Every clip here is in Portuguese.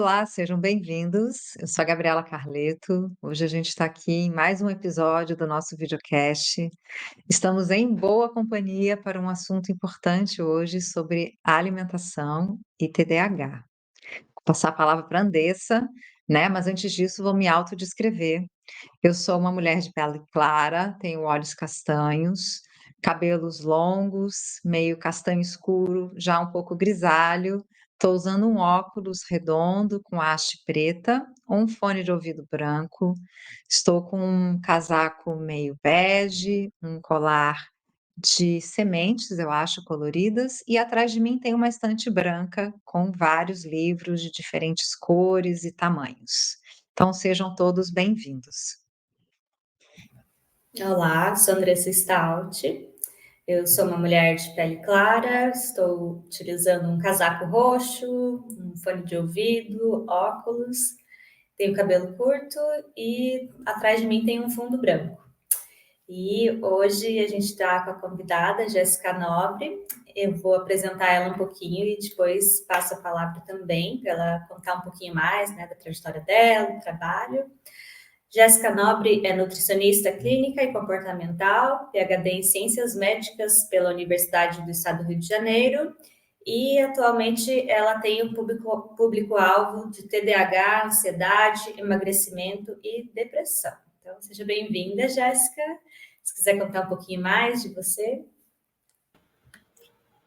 Olá, sejam bem-vindos. Eu sou a Gabriela Carleto. Hoje a gente está aqui em mais um episódio do nosso videocast. Estamos em boa companhia para um assunto importante hoje sobre alimentação e TDAH. Vou passar a palavra para a Andressa, né? Mas antes disso, vou me autodescrever. Eu sou uma mulher de pele clara, tenho olhos castanhos, cabelos longos, meio castanho escuro, já um pouco grisalho. Estou usando um óculos redondo com haste preta, um fone de ouvido branco. Estou com um casaco meio bege, um colar de sementes, eu acho, coloridas, e atrás de mim tem uma estante branca com vários livros de diferentes cores e tamanhos. Então sejam todos bem-vindos. Olá, sou Andressa Stout. Eu sou uma mulher de pele clara, estou utilizando um casaco roxo, um fone de ouvido, óculos, tenho cabelo curto e atrás de mim tem um fundo branco. E hoje a gente está com a convidada, Jéssica Nobre. Eu vou apresentar ela um pouquinho e depois passo a palavra também para ela contar um pouquinho mais, né, da trajetória dela, do trabalho. Jéssica Nobre é nutricionista clínica e comportamental, PhD em Ciências Médicas pela Universidade do Estado do Rio de Janeiro e atualmente ela tem o público-alvo de TDAH, ansiedade, emagrecimento e depressão. Então, seja bem-vinda, Jéssica. Se quiser contar um pouquinho mais de você.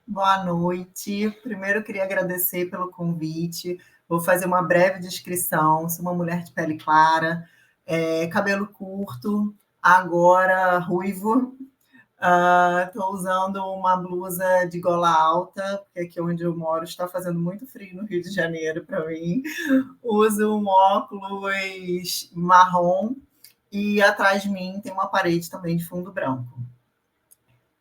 Boa noite. Primeiro, eu queria agradecer pelo convite. Vou fazer uma breve descrição. Sou uma mulher de pele clara, cabelo curto, agora ruivo. Estou usando uma blusa de gola alta, porque aqui onde eu moro está fazendo muito frio no Rio de Janeiro para mim. Uso um óculos marrom e atrás de mim tem uma parede também de fundo branco.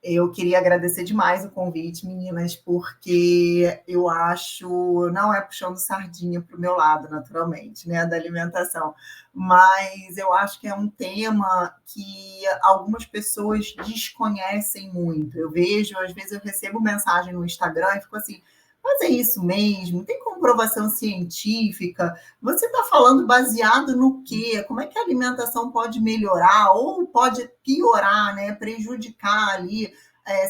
Eu queria agradecer demais o convite, meninas, porque eu acho, não é puxando sardinha para o meu lado, naturalmente, né, da alimentação, mas eu acho que é um tema que algumas pessoas desconhecem muito. Eu vejo, às vezes eu recebo mensagem no Instagram e fico assim, mas é isso mesmo? Tem comprovação científica? Você está falando baseado no quê? Como é que a alimentação pode melhorar ou pode piorar, né? Prejudicar ali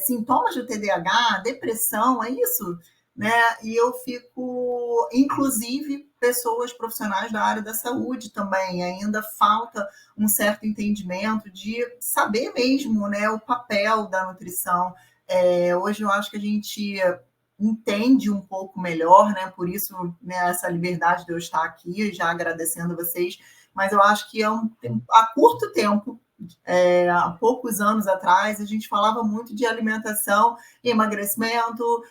sintomas do TDAH, depressão, é isso? Né? E eu fico, inclusive, pessoas profissionais da área da saúde também, ainda falta um certo entendimento de saber mesmo, né, o papel da nutrição. Hoje eu acho que a gente entende um pouco melhor, né? Por isso, né, essa liberdade de eu estar aqui, já agradecendo vocês, mas eu acho que há curto tempo, há poucos anos atrás, a gente falava muito de alimentação, emagrecimento,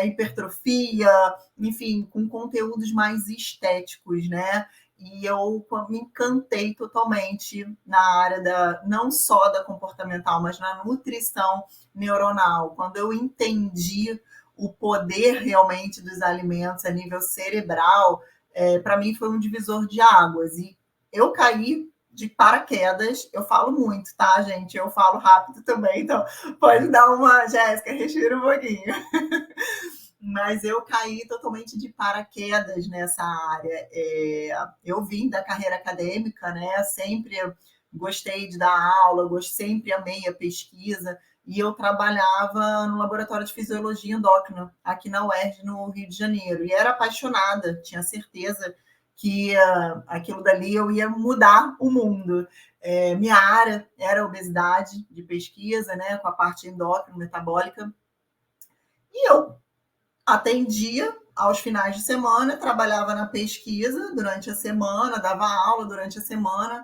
hipertrofia, enfim, com conteúdos mais estéticos, né? E eu me encantei totalmente na área não só da comportamental, mas na nutrição neuronal. Quando eu entendi o poder realmente dos alimentos a nível cerebral, para mim foi um divisor de águas. E eu caí de paraquedas, eu falo muito, tá, gente? Eu falo rápido também, então pode dar uma, Jéssica, respira um pouquinho. Mas eu caí totalmente de paraquedas nessa área. Eu vim da carreira acadêmica, né? Sempre gostei de dar aula, sempre amei a pesquisa, e eu trabalhava no laboratório de fisiologia endócrina, aqui na UERJ, no Rio de Janeiro, e era apaixonada, tinha certeza que aquilo dali eu ia mudar o mundo. Minha área era a obesidade de pesquisa, né, com a parte endócrina, metabólica, e eu atendia aos finais de semana, trabalhava na pesquisa durante a semana, dava aula durante a semana,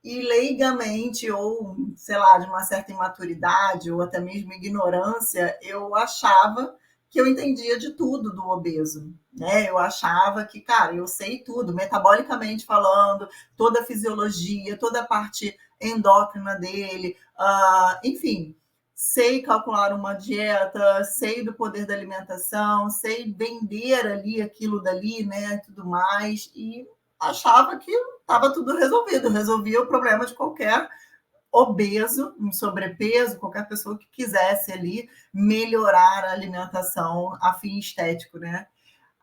e leigamente, ou, sei lá, de uma certa imaturidade, ou até mesmo ignorância, eu achava que eu entendia de tudo do obeso, né? Eu achava que, cara, eu sei tudo, metabolicamente falando, toda a fisiologia, toda a parte endócrina dele, enfim, sei calcular uma dieta, sei do poder da alimentação, sei vender ali aquilo dali, né, tudo mais, e achava que estava tudo resolvido, resolvia o problema de qualquer obeso, um sobrepeso, qualquer pessoa que quisesse ali melhorar a alimentação a fim estético, né?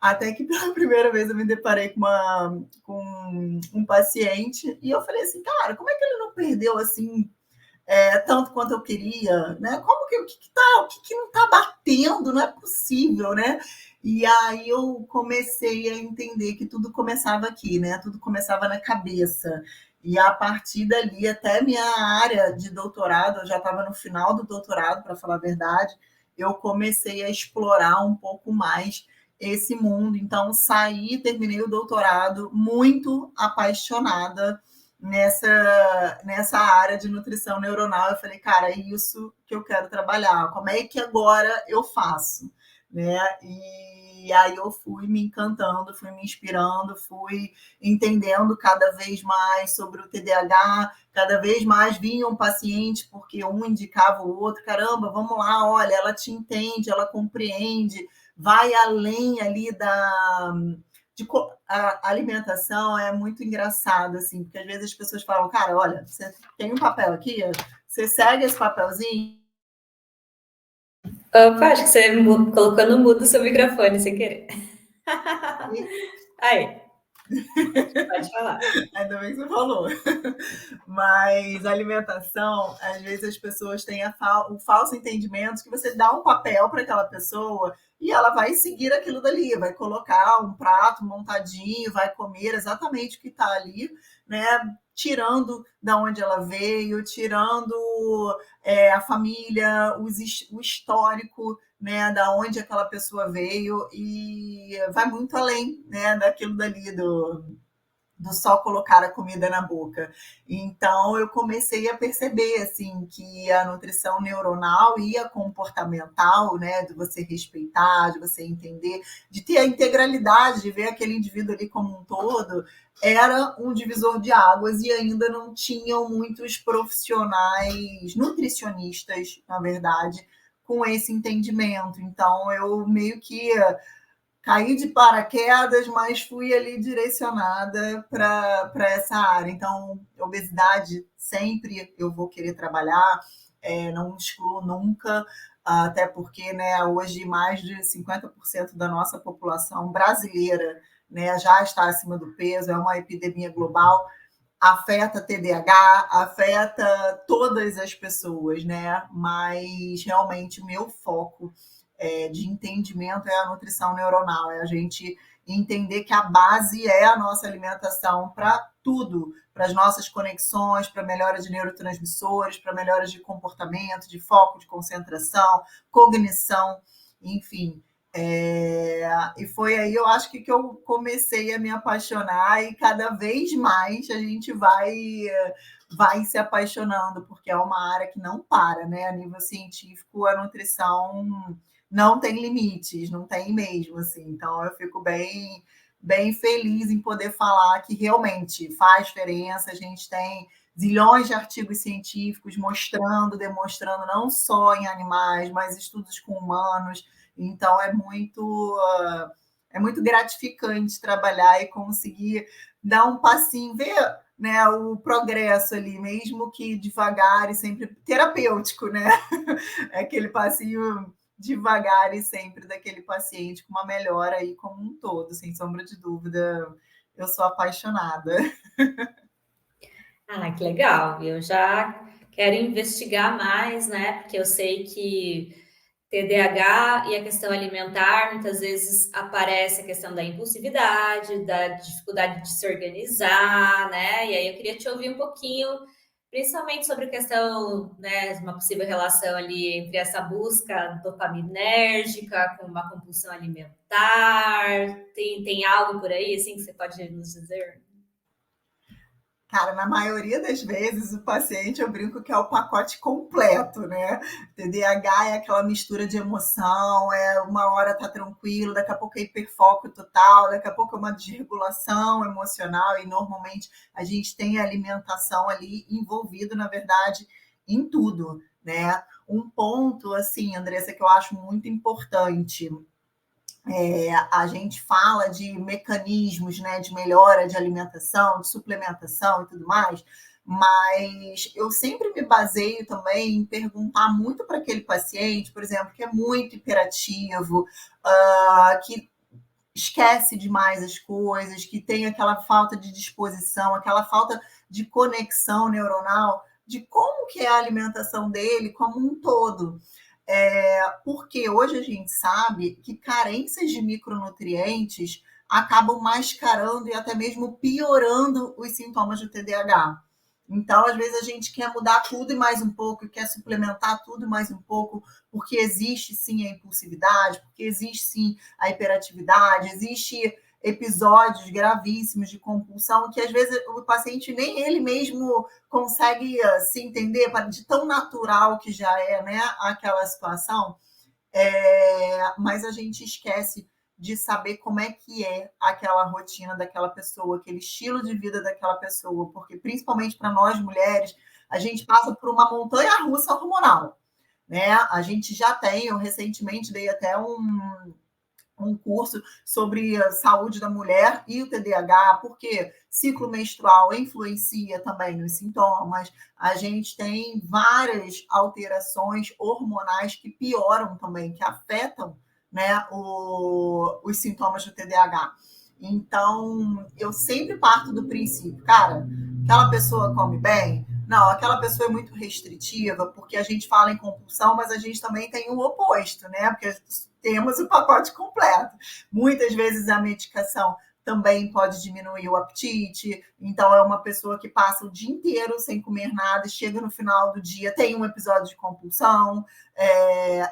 Até que pela primeira vez eu me deparei com um paciente e eu falei assim, cara, como é que ele não perdeu assim tanto quanto eu queria, né? Como que o que não está batendo? Não é possível, né? E aí eu comecei a entender que tudo começava aqui, né? Tudo começava na cabeça. E a partir dali, até minha área de doutorado, eu já estava no final do doutorado, para falar a verdade, eu comecei a explorar um pouco mais esse mundo. Então, saí, terminei o doutorado muito apaixonada nessa área de nutrição neuronal. Eu falei, cara, é isso que eu quero trabalhar. Como é que agora eu faço? Né? E aí eu fui me encantando, fui me inspirando, fui entendendo cada vez mais sobre o TDAH, cada vez mais vinha um paciente, porque um indicava o outro, caramba, vamos lá, olha, ela te entende, ela compreende, vai além ali a alimentação é muito engraçado, assim, porque às vezes as pessoas falam, cara, olha, você tem um papel aqui, você segue esse papelzinho. Opa, acho que você colocou no mudo o seu microfone sem querer. Aí, pode falar. Ainda bem que você falou. Mas alimentação, às vezes as pessoas têm o falso entendimento que você dá um papel para aquela pessoa e ela vai seguir aquilo dali, vai colocar um prato montadinho, vai comer exatamente o que está ali, né? Tirando da onde ela veio, tirando a família, o histórico, né, da onde aquela pessoa veio, e vai muito além, né, daquilo dali do só colocar a comida na boca. Então eu comecei a perceber assim que a nutrição neuronal e a comportamental, né, de você respeitar, de você entender, de ter a integralidade, de ver aquele indivíduo ali como um todo, era um divisor de águas e ainda não tinham muitos profissionais nutricionistas, na verdade, com esse entendimento. Então eu meio que caí de paraquedas, mas fui ali direcionada para essa área. Então, obesidade sempre eu vou querer trabalhar, não excluo nunca, até porque, né, hoje mais de 50% da nossa população brasileira, né, já está acima do peso, é uma epidemia global, afeta TDAH, afeta todas as pessoas, né? Mas realmente o meu foco de entendimento é a nutrição neuronal, é a gente entender que a base é a nossa alimentação para tudo, para as nossas conexões, para melhora de neurotransmissores, para melhora de comportamento, de foco, de concentração, cognição, enfim. E foi aí, eu acho que eu comecei a me apaixonar e cada vez mais a gente vai se apaixonando, porque é uma área que não para, né? A nível científico, a nutrição não tem limites, não tem mesmo, assim. Então, eu fico bem feliz em poder falar que realmente faz diferença. A gente tem zilhões de artigos científicos mostrando, demonstrando não só em animais, mas estudos com humanos. Então, é muito gratificante trabalhar e conseguir dar um passinho, ver, né, o progresso ali, mesmo que devagar e sempre terapêutico, né? É aquele passinho devagar e sempre daquele paciente com uma melhora aí como um todo, sem sombra de dúvida. Eu sou apaixonada. Ah, que legal. Eu já quero investigar mais, né? Porque eu sei que TDAH e a questão alimentar, muitas vezes aparece a questão da impulsividade, da dificuldade de se organizar, né? E aí eu queria te ouvir um pouquinho, principalmente sobre a questão, né, de uma possível relação ali entre essa busca dopaminérgica com uma compulsão alimentar. Tem algo por aí, assim, que você pode nos dizer? Cara, na maioria das vezes, o paciente, eu brinco que é o pacote completo, né? TDAH é aquela mistura de emoção, uma hora tá tranquilo, daqui a pouco é hiperfoco total, daqui a pouco é uma desregulação emocional, e normalmente a gente tem a alimentação ali envolvido, na verdade, em tudo, né? Um ponto, assim, Andressa, que eu acho muito importante, a gente fala de mecanismos, né, de melhora de alimentação, de suplementação e tudo mais, mas eu sempre me baseio também em perguntar muito para aquele paciente, por exemplo, que é muito hiperativo, que esquece demais as coisas, que tem aquela falta de disposição, aquela falta de conexão neuronal, de como que é a alimentação dele como um todo. Porque hoje a gente sabe que carências de micronutrientes acabam mascarando e até mesmo piorando os sintomas do TDAH. Então, às vezes, a gente quer mudar tudo e mais um pouco, quer suplementar tudo e mais um pouco, porque existe sim a impulsividade, porque existe sim a hiperatividade, existe episódios gravíssimos de compulsão que às vezes o paciente nem ele mesmo consegue se entender de tão natural que já é, né, aquela situação. Mas a gente esquece de saber como é que é aquela rotina daquela pessoa, aquele estilo de vida daquela pessoa, porque principalmente para nós mulheres, a gente passa por uma montanha-russa hormonal, né? A gente já tem, eu recentemente dei até um curso sobre a saúde da mulher e o TDAH, porque ciclo menstrual influencia também nos sintomas. A gente tem várias alterações hormonais que pioram também, que afetam, né, os sintomas do TDAH. Então, eu sempre parto do princípio, cara, aquela pessoa come bem? Não, aquela pessoa é muito restritiva, porque a gente fala em compulsão, mas a gente também tem o oposto, né? Porque temos o pacote completo. Muitas vezes a medicação também pode diminuir o apetite, então é uma pessoa que passa o dia inteiro sem comer nada e chega no final do dia, tem um episódio de compulsão,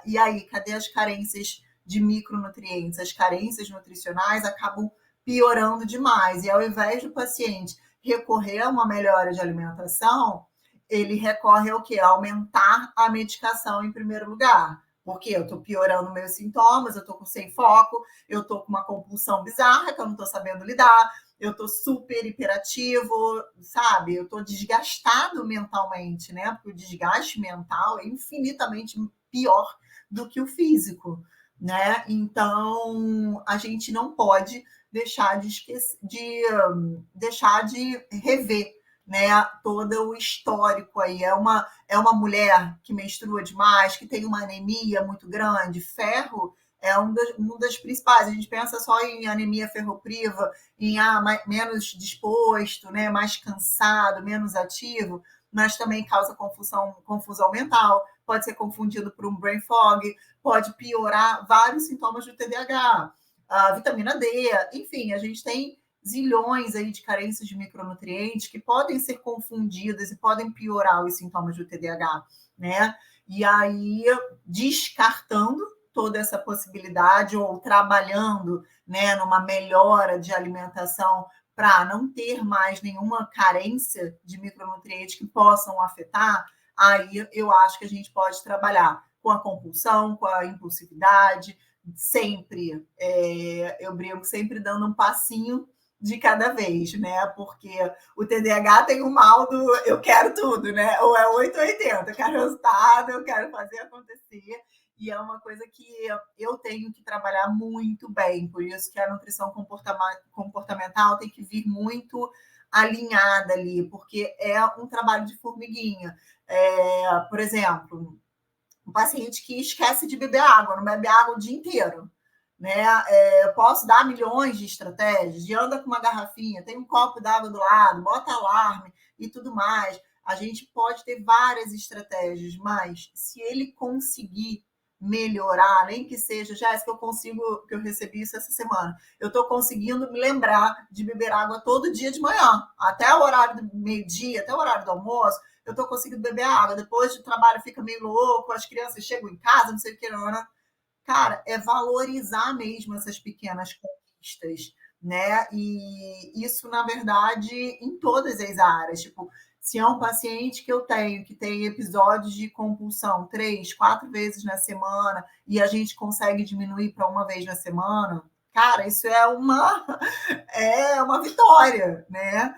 e aí, cadê as carências de micronutrientes? As carências nutricionais acabam piorando demais, e ao invés do paciente recorrer a uma melhora de alimentação, ele recorre ao quê? Aumentar a medicação em primeiro lugar. Porque eu estou piorando meus sintomas, eu estou sem foco, eu estou com uma compulsão bizarra que eu não estou sabendo lidar, eu estou super hiperativo, sabe? Eu estou desgastado mentalmente, né? Porque o desgaste mental é infinitamente pior do que o físico, né? Então, a gente não pode deixar deixar de rever, né, todo o histórico aí. É uma mulher que menstrua demais, que tem uma anemia muito grande. Ferro é um das principais. A gente pensa só em anemia ferropriva, em menos disposto, né, mais cansado, menos ativo, mas também causa confusão mental, pode ser confundido por um brain fog, pode piorar vários sintomas do TDAH. A vitamina D, enfim, a gente tem zilhões aí de carências de micronutrientes que podem ser confundidas e podem piorar os sintomas do TDAH, né? E aí, descartando toda essa possibilidade ou trabalhando, né, numa melhora de alimentação para não ter mais nenhuma carência de micronutrientes que possam afetar, aí eu acho que a gente pode trabalhar com a compulsão, com a impulsividade, sempre, eu brinco, sempre dando um passinho de cada vez, né? Porque o TDAH tem o mal do eu quero tudo, né? Ou é 8 ou 80, eu quero resultado, eu quero fazer acontecer. E é uma coisa que eu tenho que trabalhar muito bem, por isso que a nutrição comportamental tem que vir muito alinhada ali, porque é um trabalho de formiguinha. Por exemplo, um paciente que esquece de beber água, não bebe água o dia inteiro, né? Eu posso dar milhões de estratégias, de anda com uma garrafinha, tem um copo d'água do lado, bota alarme e tudo mais. A gente pode ter várias estratégias, mas se ele conseguir melhorar, nem que seja, Jéssica, que eu recebi isso essa semana, eu estou conseguindo me lembrar de beber água todo dia de manhã, até o horário do meio-dia, até o horário do almoço, eu estou conseguindo beber água. Depois do trabalho fica meio louco, as crianças chegam em casa, não sei o que, não, né? Cara, é valorizar mesmo essas pequenas conquistas, né? E isso, na verdade, em todas as áreas. Tipo, se é um paciente que eu tenho que tem episódios de compulsão 3, 4 vezes na semana e a gente consegue diminuir para uma vez na semana, cara, isso é uma vitória, né?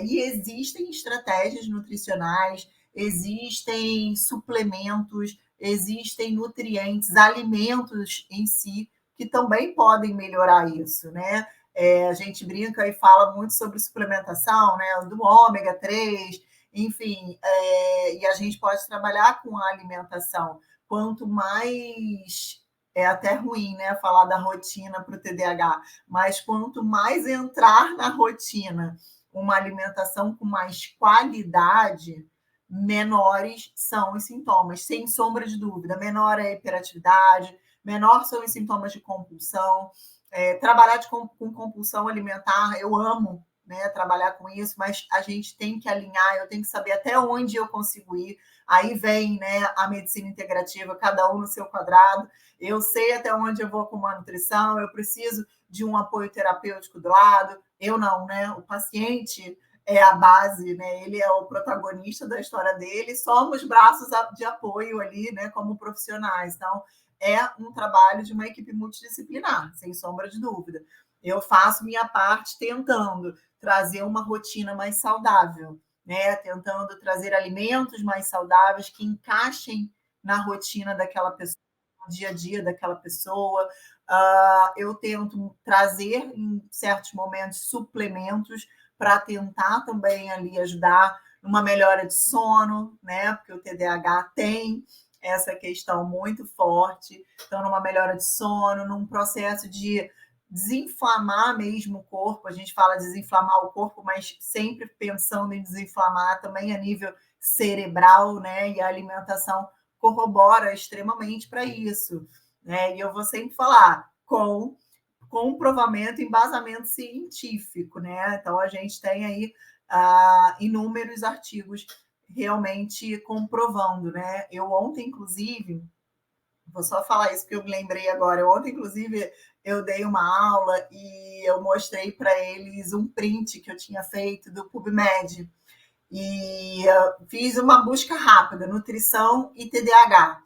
E existem estratégias nutricionais, existem suplementos, existem nutrientes, alimentos em si, que também podem melhorar isso, né? A gente brinca e fala muito sobre suplementação, né? Do ômega 3, enfim, e a gente pode trabalhar com a alimentação. Quanto mais é até ruim, né, falar da rotina para o TDAH, mas quanto mais entrar na rotina uma alimentação com mais qualidade, menores são os sintomas, sem sombra de dúvida. Menor é a hiperatividade, menor são os sintomas de compulsão. Trabalhar com compulsão alimentar, eu amo, né, trabalhar com isso, mas a gente tem que alinhar, eu tenho que saber até onde eu consigo ir. Aí vem, né, a medicina integrativa, cada um no seu quadrado. Eu sei até onde eu vou com uma nutrição, eu preciso de um apoio terapêutico do lado. Eu não, né? O paciente é a base, né? Ele é o protagonista da história dele, somos braços de apoio ali, né, como profissionais. Então, é um trabalho de uma equipe multidisciplinar, sem sombra de dúvida. Eu faço minha parte tentando trazer uma rotina mais saudável, né? Tentando trazer alimentos mais saudáveis que encaixem na rotina daquela pessoa, no dia a dia daquela pessoa. Eu tento trazer, em certos momentos, suplementos para tentar também ali ajudar numa melhora de sono, né? Porque o TDAH tem essa questão muito forte. Então, numa melhora de sono, num processo de desinflamar mesmo o corpo. A gente fala desinflamar o corpo, mas sempre pensando em desinflamar também a nível cerebral, né? E a alimentação corrobora extremamente para isso, né? E eu vou sempre falar com comprovamento, embasamento científico, né? Então a gente tem aí inúmeros artigos realmente comprovando, né? Eu ontem, inclusive, vou só falar isso porque eu me lembrei agora. Eu ontem, inclusive, eu dei uma aula e eu mostrei para eles um print que eu tinha feito do PubMed. E fiz uma busca rápida, nutrição e TDAH.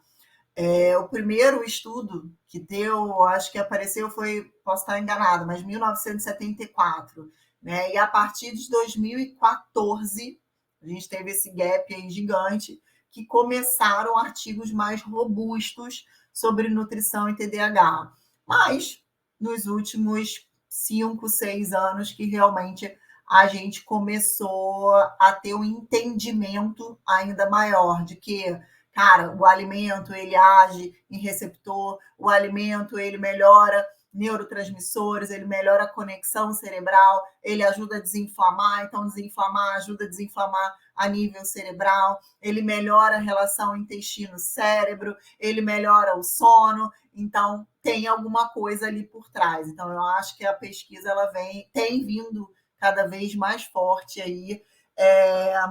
O primeiro estudo que deu, acho que apareceu foi, posso estar enganado, mas 1974, né? E a partir de 2014, a gente teve esse gap aí gigante, que começaram artigos mais robustos sobre nutrição e TDAH. Mas nos últimos 5, 6 anos que realmente a gente começou a ter um entendimento ainda maior de que, cara, o alimento ele age em receptor, o alimento ele melhora neurotransmissores, ele melhora a conexão cerebral, ele ajuda a desinflamar, então desinflamar ajuda a desinflamar a nível cerebral, ele melhora a relação intestino-cérebro, ele melhora o sono, então tem alguma coisa ali por trás. Então eu acho que a pesquisa ela tem vindo cada vez mais forte aí,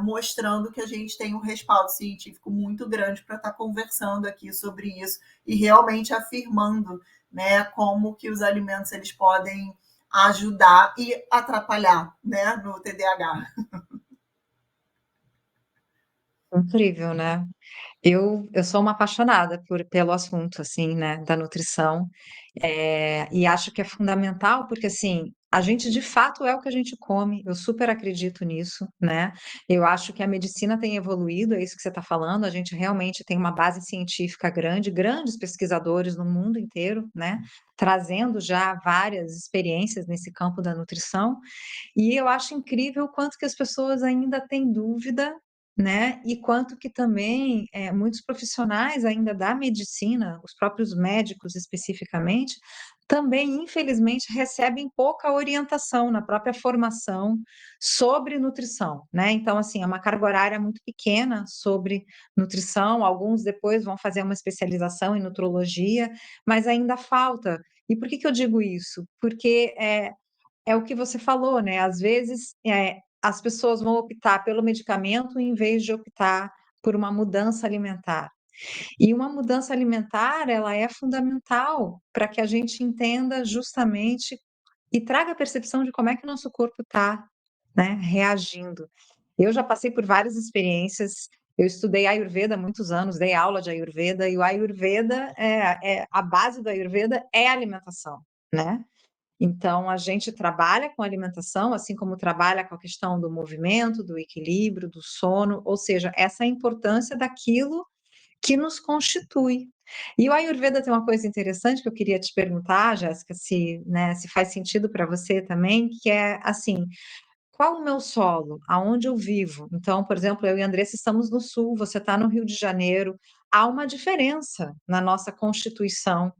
mostrando que a gente tem um respaldo científico muito grande para estar conversando aqui sobre isso e realmente afirmando, né, como que os alimentos eles podem ajudar e atrapalhar, né, no TDAH. Incrível, né? Eu sou uma apaixonada pelo assunto, assim, né, da nutrição, e acho que é fundamental, porque, assim, a gente de fato é o que a gente come, eu super acredito nisso, né? Eu acho que a medicina tem evoluído, é isso que você está falando, a gente realmente tem uma base científica grande, grandes pesquisadores no mundo inteiro, né, trazendo já várias experiências nesse campo da nutrição, e eu acho incrível o quanto que as pessoas ainda têm dúvida, né, e quanto que também, muitos profissionais ainda da medicina, os próprios médicos especificamente, também infelizmente recebem pouca orientação na própria formação sobre nutrição, né. Então, assim, é uma carga horária muito pequena sobre nutrição, alguns depois vão fazer uma especialização em nutrologia, mas ainda falta. E por que que eu digo isso? Porque, é o que você falou, né, às vezes, as pessoas vão optar pelo medicamento em vez de optar por uma mudança alimentar. E uma mudança alimentar, ela é fundamental para que a gente entenda justamente e traga a percepção de como é que o nosso corpo está, né, reagindo. Eu já passei por várias experiências, eu estudei Ayurveda há muitos anos, dei aula de Ayurveda, e o Ayurveda a base do Ayurveda é a alimentação, né. Então, a gente trabalha com alimentação, assim como trabalha com a questão do movimento, do equilíbrio, do sono, ou seja, essa importância daquilo que nos constitui. E o Ayurveda tem uma coisa interessante que eu queria te perguntar, Jéssica, se, né, se faz sentido para você também, que é assim, qual o meu solo? Aonde eu vivo? Então, por exemplo, eu e a Andressa estamos no sul, você está no Rio de Janeiro, há uma diferença na nossa constituição,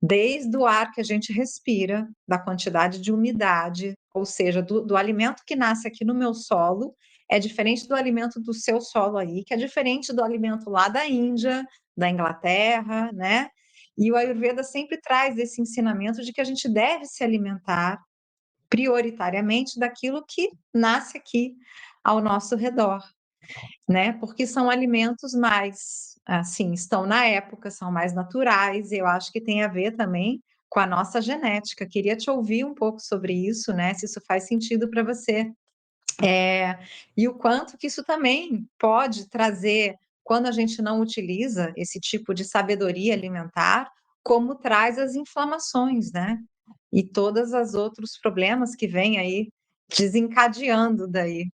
desde o ar que a gente respira, da quantidade de umidade, ou seja, do alimento que nasce aqui no meu solo, é diferente do alimento do seu solo aí, que é diferente do alimento lá da Índia, da Inglaterra, né? E o Ayurveda sempre traz esse ensinamento de que a gente deve se alimentar prioritariamente daquilo que nasce aqui ao nosso redor, né? Porque são alimentos mais, assim, estão na época, são mais naturais, e eu acho que tem a ver também com a nossa genética. Queria te ouvir um pouco sobre isso, né? Se isso faz sentido para você. E o quanto que isso também pode trazer, quando a gente não utiliza esse tipo de sabedoria alimentar, como traz as inflamações, né? E todos os outros problemas que vêm aí desencadeando daí.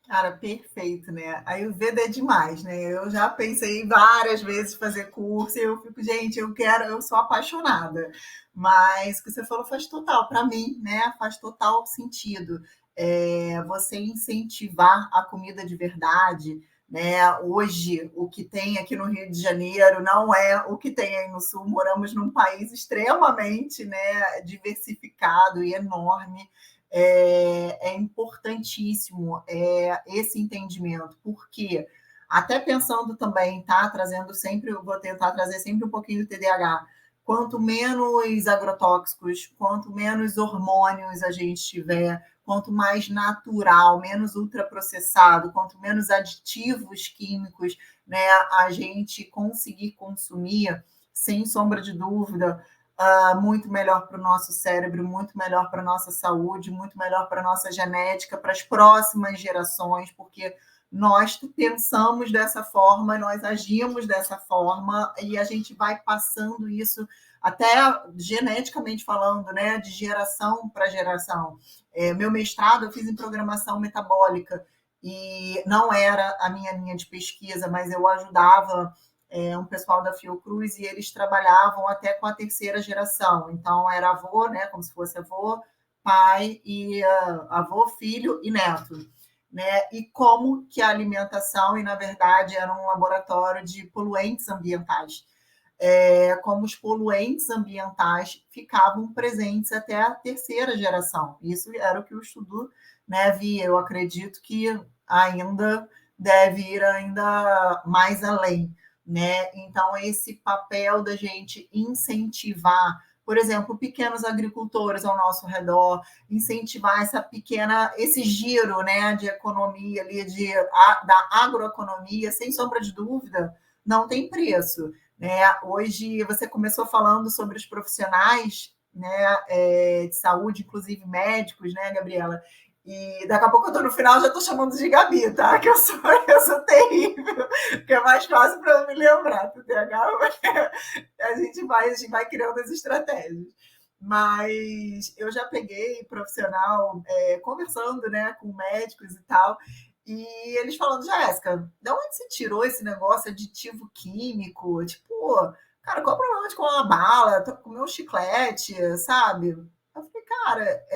Cara, perfeito, né? A Ayurveda é demais, né? Eu já pensei várias vezes em fazer curso e eu fico, gente, eu sou apaixonada. Mas o que você falou faz total, para mim, né? Faz total sentido. Você incentivar a comida de verdade, né? Hoje, o que tem aqui no Rio de Janeiro não é o que tem aí no Sul. Moramos num país extremamente, né, diversificado e enorme. É importantíssimo esse entendimento, porque até pensando também, tá? Trazendo sempre, eu vou tentar trazer sempre um pouquinho do TDAH. Quanto menos agrotóxicos, quanto menos hormônios a gente tiver, quanto mais natural, menos ultraprocessado, quanto menos aditivos químicos, né, a gente conseguir consumir, sem sombra de dúvida, muito melhor para o nosso cérebro, muito melhor para a nossa saúde, muito melhor para a nossa genética, para as próximas gerações, porque nós pensamos dessa forma, nós agimos dessa forma e a gente vai passando isso até geneticamente falando, né, de geração para geração. Meu mestrado eu fiz em programação metabólica e não era a minha linha de pesquisa, mas eu ajudava um pessoal da Fiocruz e eles trabalhavam até com a terceira geração. Então, era avô, né, como se fosse avô, pai e avô, filho e neto. Né? E como que a alimentação, e na verdade era um laboratório de poluentes ambientais, como os poluentes ambientais ficavam presentes até a terceira geração. Isso era o que o estudo, né, via. Eu acredito que ainda deve ir ainda mais além, né? Então, esse papel da gente incentivar, por exemplo, pequenos agricultores ao nosso redor, incentivar esse giro, né, de economia ali, da agroeconomia, sem sombra de dúvida, não tem preço. Né? Hoje você começou falando sobre os profissionais, né, de saúde, inclusive médicos, né, Gabriela? E daqui a pouco eu tô no final, já estou chamando de Gabi, tá? Que eu sou terrível, que é mais fácil para eu me lembrar do TH, a gente vai criando as estratégias. Mas eu já peguei profissional conversando, né, com médicos e tal, e eles falando, Jéssica, de onde você tirou esse negócio aditivo químico? Tipo, cara, qual o problema de comer uma bala, comer um chiclete, sabe? Eu falei, cara,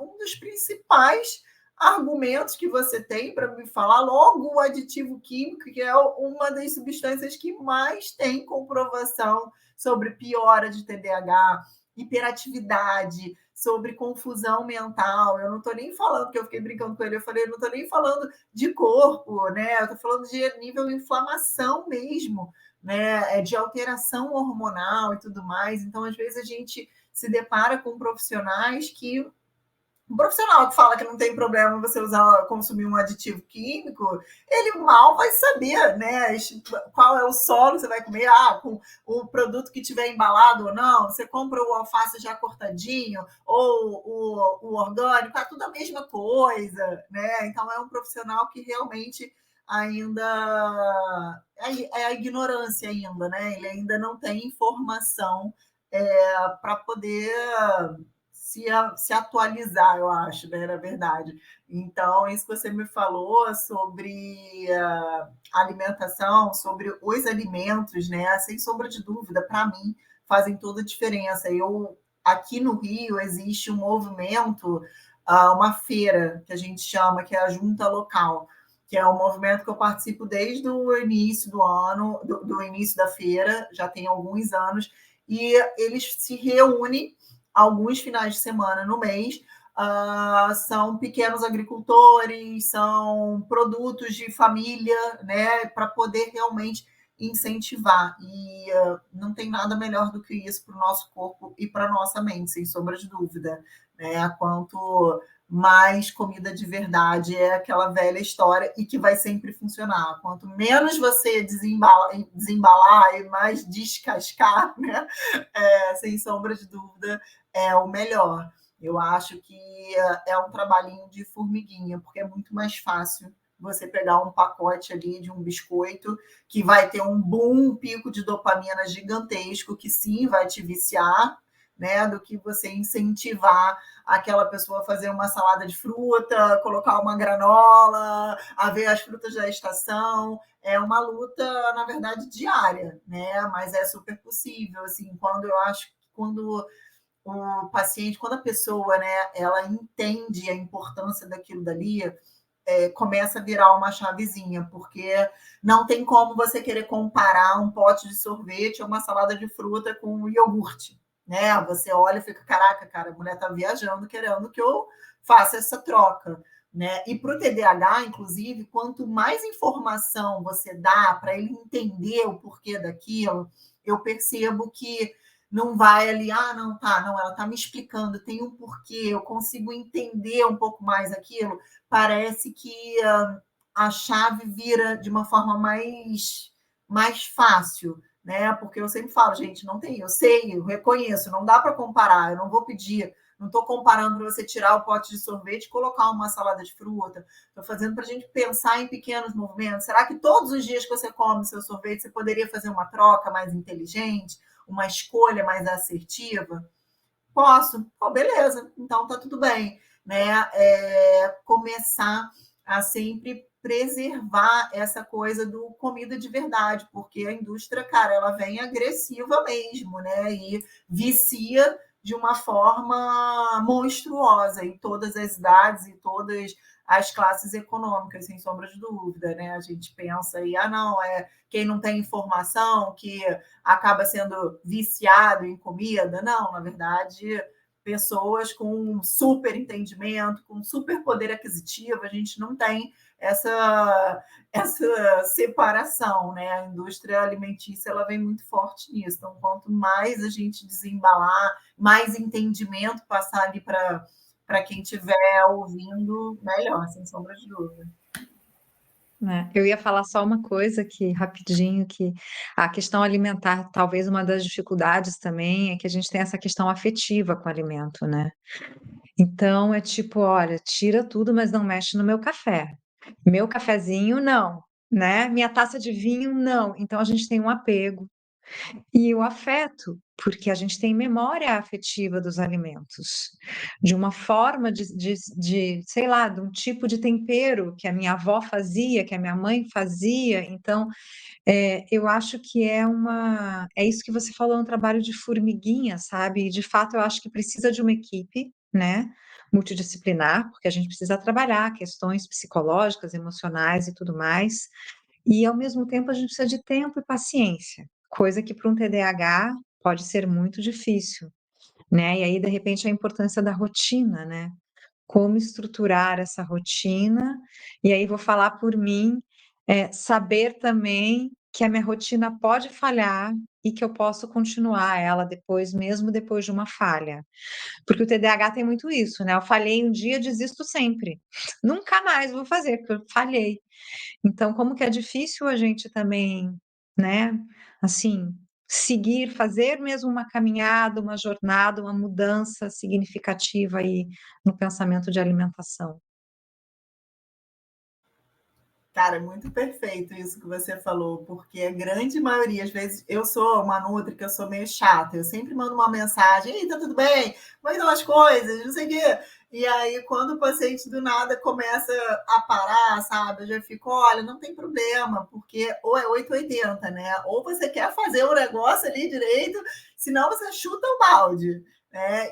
um dos principais argumentos que você tem para me falar logo o aditivo químico, que é uma das substâncias que mais tem comprovação sobre piora de TDAH, hiperatividade, sobre confusão mental. Eu não estou nem falando, que eu fiquei brincando com ele, eu falei, eu não estou nem falando de corpo, né? Eu estou falando de nível inflamação mesmo, né? De alteração hormonal e tudo mais. Então, às vezes, a gente se depara com profissionais que um profissional que fala que não tem problema você consumir um aditivo químico, ele mal vai saber, né? Qual é o solo que você vai comer, com o produto que tiver embalado ou não, você compra o alface já cortadinho, ou o orgânico, é tudo a mesma coisa, né? Então é um profissional que realmente ainda é a ignorância ainda, né? Ele ainda não tem informação para poder se atualizar, eu acho, né, na verdade. Então, isso que você me falou sobre alimentação, sobre os alimentos, né, sem sombra de dúvida, para mim, fazem toda a diferença. Aqui no Rio, existe um movimento, uma feira, que a gente chama, que é a Junta Local, que é um movimento que eu participo desde o início do ano, do início da feira, já tem alguns anos, e eles se reúnem alguns finais de semana no mês. São pequenos agricultores, são produtos de família, né, para poder realmente incentivar. E não tem nada melhor do que isso para o nosso corpo e para a nossa mente, sem sombra de dúvida. Né? Quanto mais comida de verdade é aquela velha história e que vai sempre funcionar. Quanto menos você desembalar e mais descascar, né? Sem sombra de dúvida, é o melhor. Eu acho que é um trabalhinho de formiguinha, porque é muito mais fácil você pegar um pacote ali de um biscoito que vai ter um boom, um pico de dopamina gigantesco, que sim, vai te viciar, né? Do que você incentivar aquela pessoa a fazer uma salada de fruta, colocar uma granola, a ver as frutas da estação. É uma luta, na verdade, diária, né? Mas é super possível, assim, quando o paciente, quando a pessoa, né, ela entende a importância daquilo dali, começa a virar uma chavezinha, porque não tem como você querer comparar um pote de sorvete ou uma salada de fruta com iogurte, né? Você olha e fica, caraca, cara, a mulher tá viajando querendo que eu faça essa troca, né? E para o TDAH, inclusive, quanto mais informação você dá para ele entender o porquê daquilo, eu percebo que não vai ali, não, tá, não, ela tá me explicando, tem um porquê, eu consigo entender um pouco mais aquilo, parece que a chave vira de uma forma mais fácil, né? Porque eu sempre falo, gente, não tem, eu sei, eu reconheço, não dá para comparar, eu não vou pedir, não estou comparando para você tirar o pote de sorvete e colocar uma salada de fruta, estou fazendo para a gente pensar em pequenos movimentos. Será que todos os dias que você come seu sorvete, você poderia fazer uma troca mais inteligente, uma escolha mais assertiva? Posso. Oh, beleza, então tá tudo bem. Né? Começar a sempre preservar essa coisa do comida de verdade, porque a indústria, cara, ela vem agressiva mesmo, né? E vicia de uma forma monstruosa em todas as idades e todas as classes econômicas, sem sombra de dúvida, né? A gente pensa aí, não, quem não tem informação que acaba sendo viciado em comida. Não, na verdade, pessoas com super entendimento, com super poder aquisitivo, a gente não tem essa separação, né? A indústria alimentícia ela vem muito forte nisso. Então, quanto mais a gente desembalar, mais entendimento passar ali para quem estiver ouvindo, melhor, sem sombra de dúvida. Eu ia falar só uma coisa aqui, rapidinho, que a questão alimentar, talvez uma das dificuldades também é que a gente tem essa questão afetiva com o alimento, né? Então é tipo, olha, tira tudo, mas não mexe no meu café. Meu cafezinho, não, né? Minha taça de vinho, não. Então a gente tem um apego. E o afeto, porque a gente tem memória afetiva dos alimentos, de uma forma sei lá, de um tipo de tempero que a minha avó fazia, que a minha mãe fazia. Então, eu acho que é isso que você falou, um trabalho de formiguinha, sabe? E de fato eu acho que precisa de uma equipe, né? Multidisciplinar, porque a gente precisa trabalhar questões psicológicas, emocionais e tudo mais. E, ao mesmo tempo, a gente precisa de tempo e paciência, coisa que para um TDAH pode ser muito difícil, né? E aí, de repente, a importância da rotina, né? Como estruturar essa rotina, e aí vou falar por mim, saber também que a minha rotina pode falhar e que eu posso continuar ela depois, mesmo depois de uma falha. Porque o TDAH tem muito isso, né? Eu falhei um dia, desisto sempre. Nunca mais vou fazer, porque eu falhei. Então, como que é difícil a gente também, né, assim, seguir, fazer mesmo uma caminhada, uma jornada, uma mudança significativa aí no pensamento de alimentação. Cara, é muito perfeito isso que você falou, porque a grande maioria, às vezes, eu sou uma nutri que eu sou meio chata, eu sempre mando uma mensagem, ei, tá tudo bem? Como estão as coisas? Não sei o quê. E aí, quando o paciente do nada começa a parar, sabe, eu já fico, olha, não tem problema, porque ou é 880, né? Ou você quer fazer o negócio ali direito, senão você chuta o balde.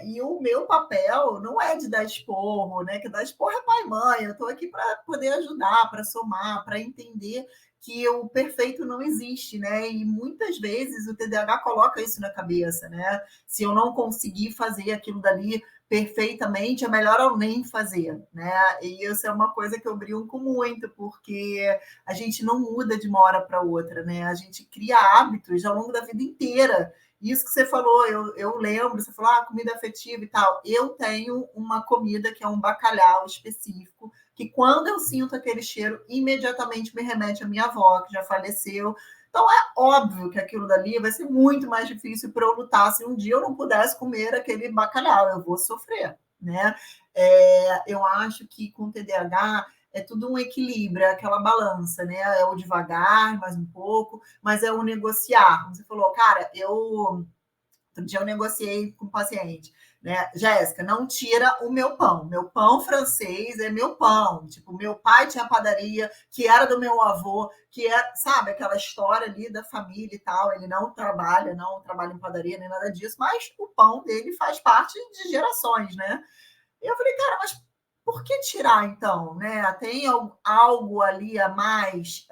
E o meu papel não é de dar esporro, né? Que dar esporro é pai e mãe. Eu estou aqui para poder ajudar, para somar, para entender que o perfeito não existe, né? E muitas vezes o TDAH coloca isso na cabeça, né? Se eu não conseguir fazer aquilo dali perfeitamente, é melhor eu nem fazer, né? E isso é uma coisa que eu brinco muito, porque a gente não muda de uma hora para outra, né? A gente cria hábitos ao longo da vida inteira. Isso que você falou, eu lembro, você falou, comida afetiva e tal. Eu tenho uma comida que é um bacalhau específico, que quando eu sinto aquele cheiro, imediatamente me remete à minha avó, que já faleceu. Então, é óbvio que aquilo dali vai ser muito mais difícil para eu lutar se um dia eu não pudesse comer aquele bacalhau, eu vou sofrer, né? Eu acho que com TDAH é tudo um equilíbrio, é aquela balança, né? É o devagar, mais um pouco, mas é o negociar. Como você falou, cara, outro dia eu negociei com o paciente, né? Jéssica, não tira o meu pão. Meu pão francês é meu pão. Tipo, meu pai tinha padaria, que era do meu avô, que é, sabe, aquela história ali da família e tal. Ele não trabalha em padaria nem nada disso, mas o pão dele faz parte de gerações, né? E eu falei, cara, mas por que tirar então, né? Tem algo ali a mais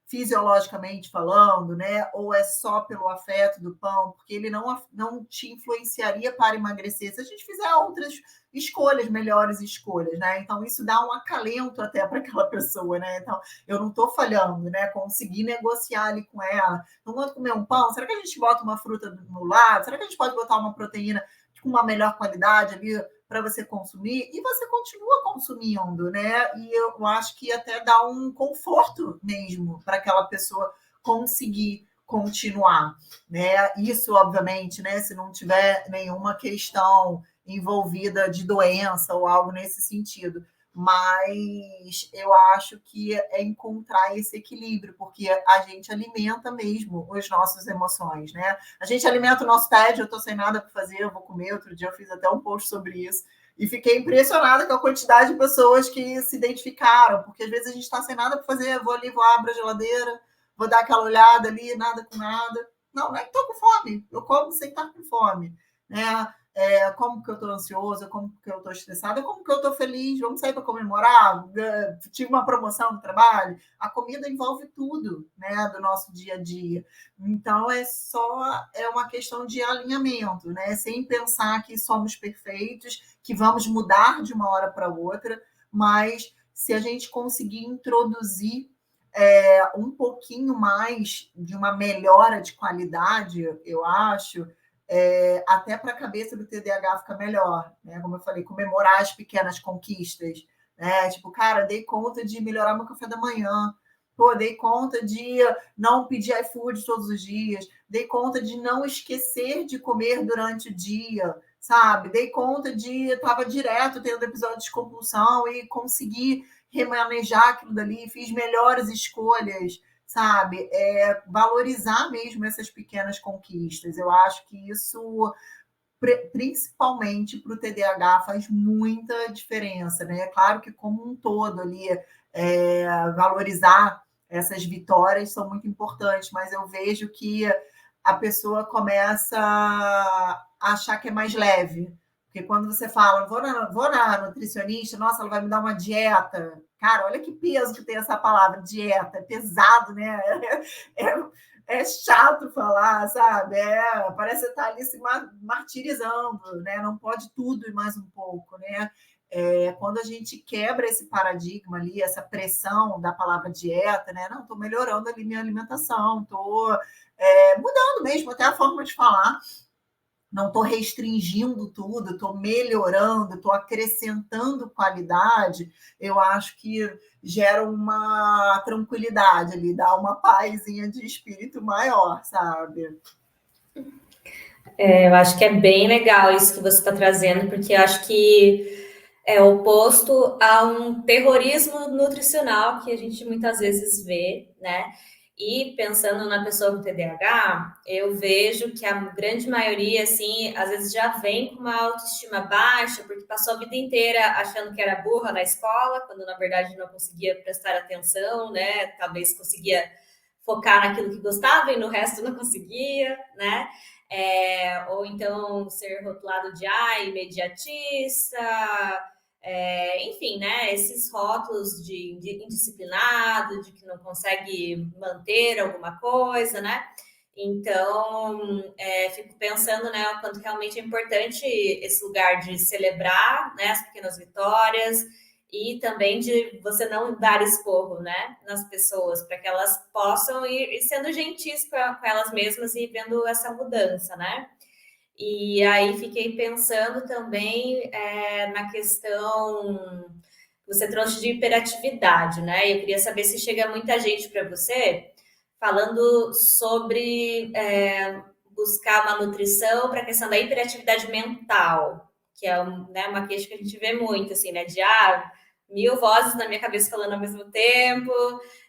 fisiologicamente falando, né? Ou é só pelo afeto do pão? Porque ele não te influenciaria para emagrecer se a gente fizer outras escolhas, melhores escolhas, né? Então isso dá um acalento até para aquela pessoa, né? Então eu não estou falhando, né? Conseguir negociar ali com ela. Não vou comer um pão? Será que a gente bota uma fruta no lado? Será que a gente pode botar uma proteína com uma melhor qualidade ali para você consumir, e você continua consumindo, né? E eu acho que até dá um conforto mesmo para aquela pessoa conseguir continuar, né? Isso, obviamente, né? Se não tiver nenhuma questão envolvida de doença ou algo nesse sentido. Mas eu acho que é encontrar esse equilíbrio, porque a gente alimenta mesmo as nossas emoções, né? A gente alimenta o nosso tédio, eu estou sem nada para fazer, eu vou comer. Outro dia eu fiz até um post sobre isso. E fiquei impressionada com a quantidade de pessoas que se identificaram, porque às vezes a gente está sem nada para fazer, vou ali, vou abrir a geladeira, vou dar aquela olhada ali, nada com nada. Não, nem estou com fome, eu como sem estar com fome, né? Como que eu estou ansiosa, como que eu estou estressada, como que eu estou feliz, vamos sair para comemorar, tive uma promoção no trabalho. A comida envolve tudo, né, do nosso dia a dia. Então é uma questão de alinhamento, né? Sem pensar que somos perfeitos, que vamos mudar de uma hora para outra, mas se a gente conseguir introduzir um pouquinho mais de uma melhora de qualidade, eu acho, até para a cabeça do TDAH ficar melhor, né? Como eu falei, comemorar as pequenas conquistas, né? Tipo, cara, dei conta de melhorar meu café da manhã, pô, dei conta de não pedir iFood todos os dias, dei conta de não esquecer de comer durante o dia, sabe? Dei conta de estava direto tendo episódio de compulsão e consegui remanejar aquilo dali, fiz melhores escolhas, sabe? Valorizar mesmo essas pequenas conquistas. Eu acho que isso, principalmente para o TDAH, faz muita diferença, né? É claro que como um todo ali, valorizar essas vitórias são muito importantes, mas eu vejo que a pessoa começa a achar que é mais leve. Porque quando você fala, vou na nutricionista, nossa, ela vai me dar uma dieta. Cara, olha que peso que tem essa palavra, dieta. É pesado, né? É chato falar, sabe? Parece que você está ali se martirizando, né? Não pode tudo e mais um pouco, né? Quando a gente quebra esse paradigma ali, essa pressão da palavra dieta, né? Não, estou melhorando ali minha alimentação, estou mudando mesmo até a forma de falar, não estou restringindo tudo, estou melhorando, estou acrescentando qualidade, eu acho que gera uma tranquilidade ali, dá uma pazinha de espírito maior, sabe? Eu acho que é bem legal isso que você está trazendo, porque eu acho que é oposto a um terrorismo nutricional que a gente muitas vezes vê, né? E pensando na pessoa com TDAH, eu vejo que a grande maioria, assim, às vezes já vem com uma autoestima baixa, porque passou a vida inteira achando que era burra na escola, quando na verdade não conseguia prestar atenção, né? Talvez conseguia focar naquilo que gostava e no resto não conseguia, né? ou então ser rotulado de imediatista, enfim, né? Esses rótulos de indisciplinado, de que não consegue manter alguma coisa, né? Então, fico pensando, né, o quanto realmente é importante esse lugar de celebrar, né, as pequenas vitórias e também de você não dar esporro, né, nas pessoas, para que elas possam ir sendo gentis com elas mesmas e vendo essa mudança, né? E aí fiquei pensando também na questão que você trouxe de hiperatividade, né? Eu queria saber se chega muita gente para você falando sobre buscar uma nutrição para a questão da hiperatividade mental, que é né, uma queixa que a gente vê muito, assim, né? De 1000 vozes na minha cabeça falando ao mesmo tempo.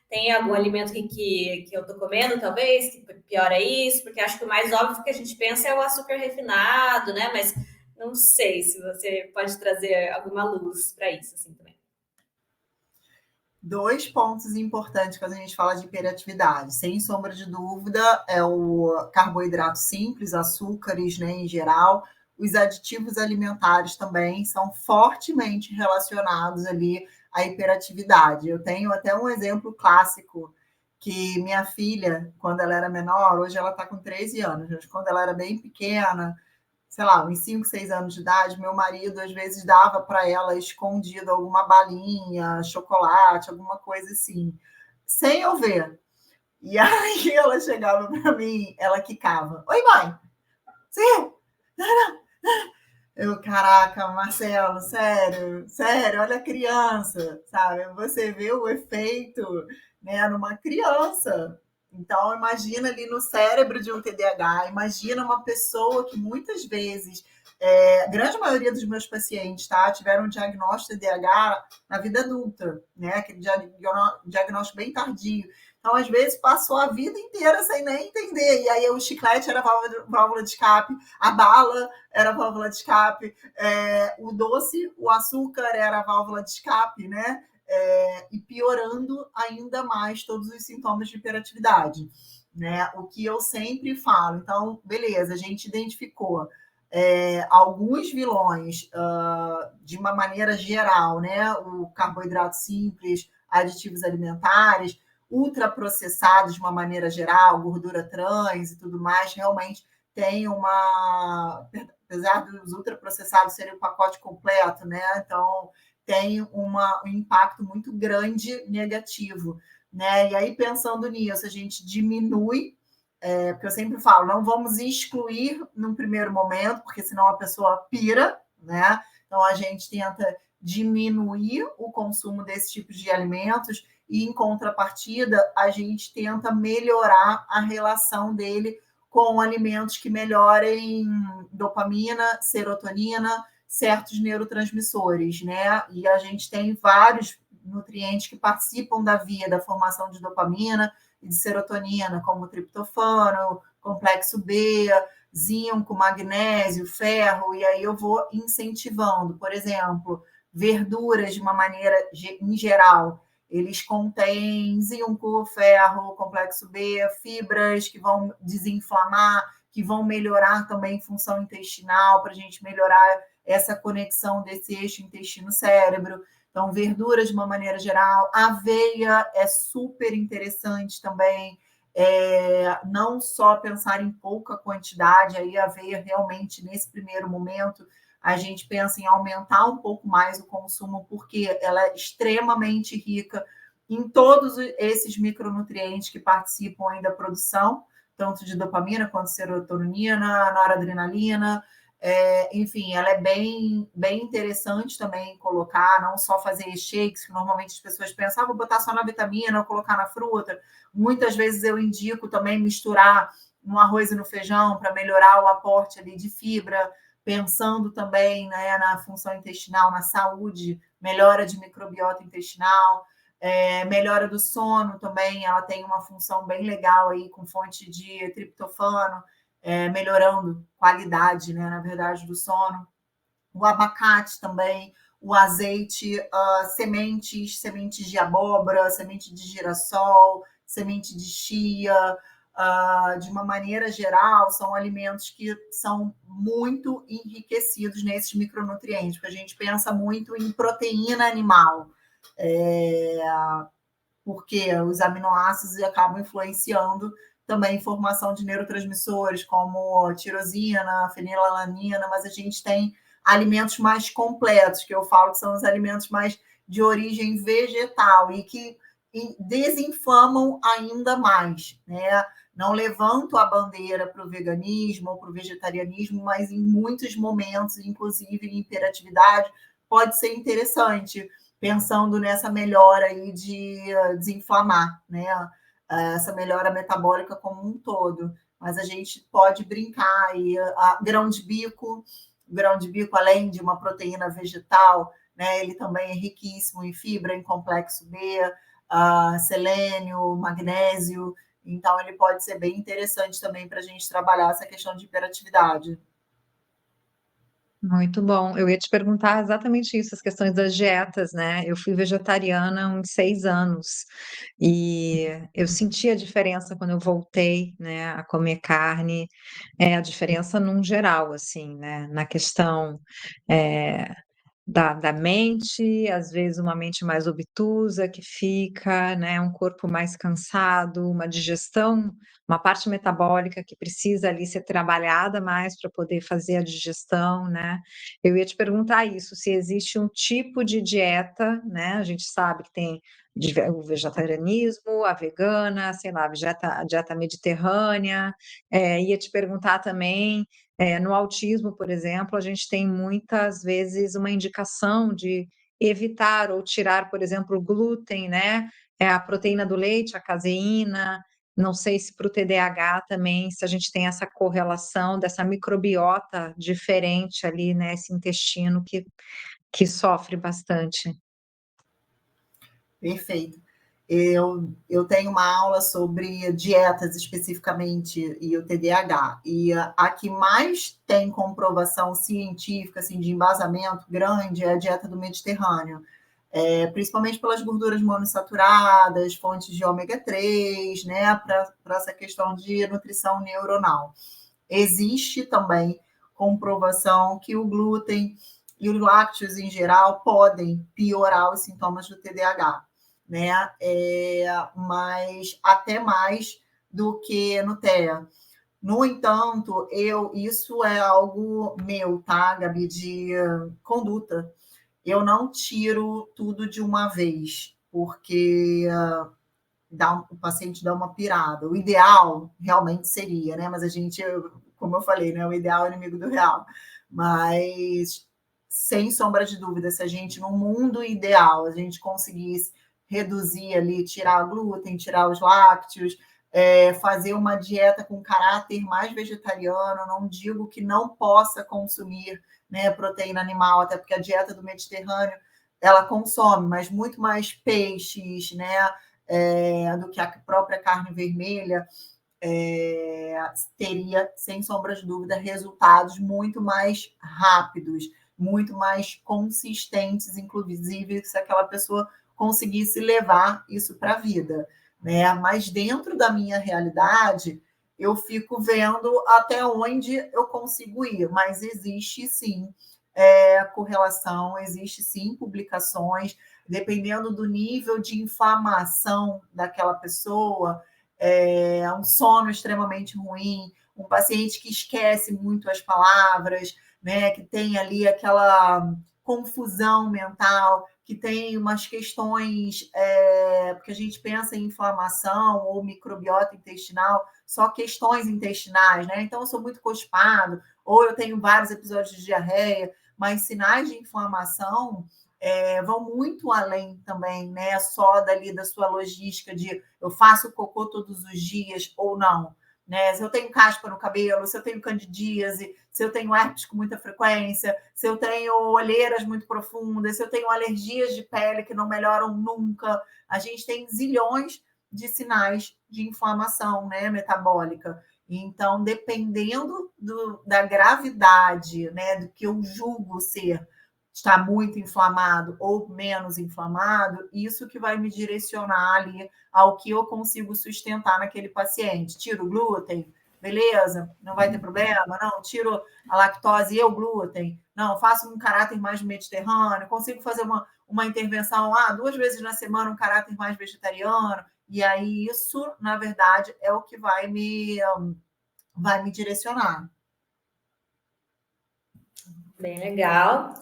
Tem algum alimento que eu tô comendo, talvez, que piora isso, porque acho que o mais óbvio que a gente pensa é o açúcar refinado, né? Mas não sei se você pode trazer alguma luz para isso, assim, também. Dois pontos importantes quando a gente fala de hiperatividade, sem sombra de dúvida, é o carboidrato simples, açúcares, né, em geral. Os aditivos alimentares também são fortemente relacionados ali à hiperatividade. Eu tenho até um exemplo clássico que minha filha, quando ela era menor, hoje ela está com 13 anos, mas quando ela era bem pequena, sei lá, uns 5, 6 anos de idade, meu marido às vezes dava para ela escondido alguma balinha, chocolate, alguma coisa assim, sem eu ver. E aí ela chegava para mim, ela quicava. Oi, mãe! Sim! Eu, caraca, Marcelo, sério, sério, olha a criança, sabe? Você vê o efeito, né, numa criança. Então, imagina ali no cérebro de um TDAH, imagina uma pessoa que muitas vezes, a grande maioria dos meus pacientes, tá, tiveram um diagnóstico de TDAH na vida adulta, né, aquele diagnóstico bem tardio. Então, às vezes, passou a vida inteira sem nem entender. E aí, o chiclete era válvula de escape, a bala era a válvula de escape, o doce, o açúcar era a válvula de escape, né? E piorando ainda mais todos os sintomas de hiperatividade, né? O que eu sempre falo. Então, beleza, a gente identificou alguns vilões de uma maneira geral, né? O carboidrato simples, aditivos alimentares, ultraprocessados de uma maneira geral, gordura trans e tudo mais, realmente tem uma, apesar dos ultraprocessados serem o pacote completo, né? Então tem um impacto muito grande negativo, né? E aí pensando nisso, a gente diminui, porque eu sempre falo, não vamos excluir num primeiro momento, porque senão a pessoa pira, né? Então a gente tenta diminuir o consumo desse tipo de alimentos e, em contrapartida, a gente tenta melhorar a relação dele com alimentos que melhorem dopamina, serotonina, certos neurotransmissores, né? E a gente tem vários nutrientes que participam da via da formação de dopamina e de serotonina, como o triptofano, complexo B, zinco, magnésio, ferro, e aí eu vou incentivando, por exemplo, verduras de uma maneira em geral, eles contêm zinco, ferro, complexo B, fibras que vão desinflamar, que vão melhorar também função intestinal, para a gente melhorar essa conexão desse eixo intestino-cérebro. Então, verduras de uma maneira geral. Aveia é super interessante também. Não só pensar em pouca quantidade, aí a aveia realmente, nesse primeiro momento, a gente pensa em aumentar um pouco mais o consumo, porque ela é extremamente rica em todos esses micronutrientes que participam aí da produção, tanto de dopamina quanto serotonina, noradrenalina. Enfim, ela é bem, bem interessante também colocar, não só fazer shakes, que normalmente as pessoas pensam, vou botar só na vitamina ou colocar na fruta. Muitas vezes eu indico também misturar no arroz e no feijão para melhorar o aporte ali de fibra, pensando também, né, na função intestinal, na saúde, melhora de microbiota intestinal, melhora do sono também, ela tem uma função bem legal aí com fonte de triptofano, melhorando qualidade, né, na verdade, do sono. O abacate também, o azeite, sementes de abóbora, semente de girassol, semente de chia, de uma maneira geral, são alimentos que são muito enriquecidos nesses micronutrientes, porque a gente pensa muito em proteína animal, porque os aminoácidos acabam influenciando também a formação de neurotransmissores, como tirosina, fenilalanina, mas a gente tem alimentos mais completos, que eu falo que são os alimentos mais de origem vegetal e que desinflamam ainda mais, né? Não levanto a bandeira para o veganismo ou para o vegetarianismo, mas em muitos momentos, inclusive em hiperatividade, pode ser interessante, pensando nessa melhora aí de desinflamar, né? Essa melhora metabólica como um todo. Mas a gente pode brincar aí, grão de bico, além de uma proteína vegetal, né? Ele também é riquíssimo em fibra, em complexo B, selênio, magnésio. Então, ele pode ser bem interessante também para a gente trabalhar essa questão de hiperatividade. Muito bom. Eu ia te perguntar exatamente isso, as questões das dietas, né? Eu fui vegetariana há uns 6 anos e eu senti a diferença quando eu voltei, né, a comer carne, a diferença num geral, assim, né, na questão, eh, da mente, às vezes uma mente mais obtusa que fica, né, um corpo mais cansado, uma digestão, uma parte metabólica que precisa ali ser trabalhada mais para poder fazer a digestão, né. Eu ia te perguntar isso, se existe um tipo de dieta, né, a gente sabe que tem o vegetarianismo, a vegana, sei lá, a dieta mediterrânea, ia te perguntar também no autismo, por exemplo, a gente tem muitas vezes uma indicação de evitar ou tirar, por exemplo, o glúten, né, a proteína do leite, a caseína. Não sei se para o TDAH também, se a gente tem essa correlação dessa microbiota diferente ali, né, esse intestino que sofre bastante. Perfeito. Eu tenho uma aula sobre dietas especificamente e o TDAH. E a que mais tem comprovação científica, assim, de embasamento grande, é a dieta do Mediterrâneo. Principalmente pelas gorduras monossaturadas, fontes de ômega 3, né, para essa questão de nutrição neuronal. Existe também comprovação que o glúten e os lácteos em geral podem piorar os sintomas do TDAH, né? Mas até mais do que Nutella. No entanto, isso é algo meu, tá, Gabi, de conduta. Eu não tiro tudo de uma vez, porque o paciente dá uma pirada. O ideal realmente seria, né? Mas a gente, como eu falei, né? O ideal é inimigo do real. Mas, sem sombra de dúvida, se a gente, no mundo ideal, a gente conseguisse reduzir ali, tirar o glúten, tirar os lácteos, fazer uma dieta com caráter mais vegetariano, não digo que não possa consumir, né, proteína animal, até porque a dieta do Mediterrâneo ela consome, mas muito mais peixes, né, do que a própria carne vermelha, teria, sem sombra de dúvida, resultados muito mais rápidos, muito mais consistentes, inclusive se aquela pessoa conseguisse levar isso para a vida, né? Mas dentro da minha realidade, eu fico vendo até onde eu consigo ir, mas existe sim correlação, existe sim publicações, dependendo do nível de inflamação daquela pessoa, um sono extremamente ruim, um paciente que esquece muito as palavras, né, que tem ali aquela confusão mental, que tem umas questões, porque a gente pensa em inflamação ou microbiota intestinal, só questões intestinais, né? Então, eu sou muito constipado, ou eu tenho vários episódios de diarreia, mas sinais de inflamação vão muito além também, né? Só dali da sua logística de eu faço cocô todos os dias ou não. Né? Se eu tenho caspa no cabelo, se eu tenho candidíase, se eu tenho herpes com muita frequência, se eu tenho olheiras muito profundas, se eu tenho alergias de pele que não melhoram nunca. A gente tem zilhões de sinais de inflamação, né, metabólica. Então, dependendo da gravidade, né, do que eu julgo ser está muito inflamado ou menos inflamado, isso que vai me direcionar ali ao que eu consigo sustentar naquele paciente. Tiro o glúten, beleza, não vai ter problema, não, tiro a lactose e o glúten, não, faço um caráter mais mediterrâneo, consigo fazer uma intervenção 2 vezes na semana, um caráter mais vegetariano, e aí isso, na verdade, é o que vai me direcionar. Bem legal.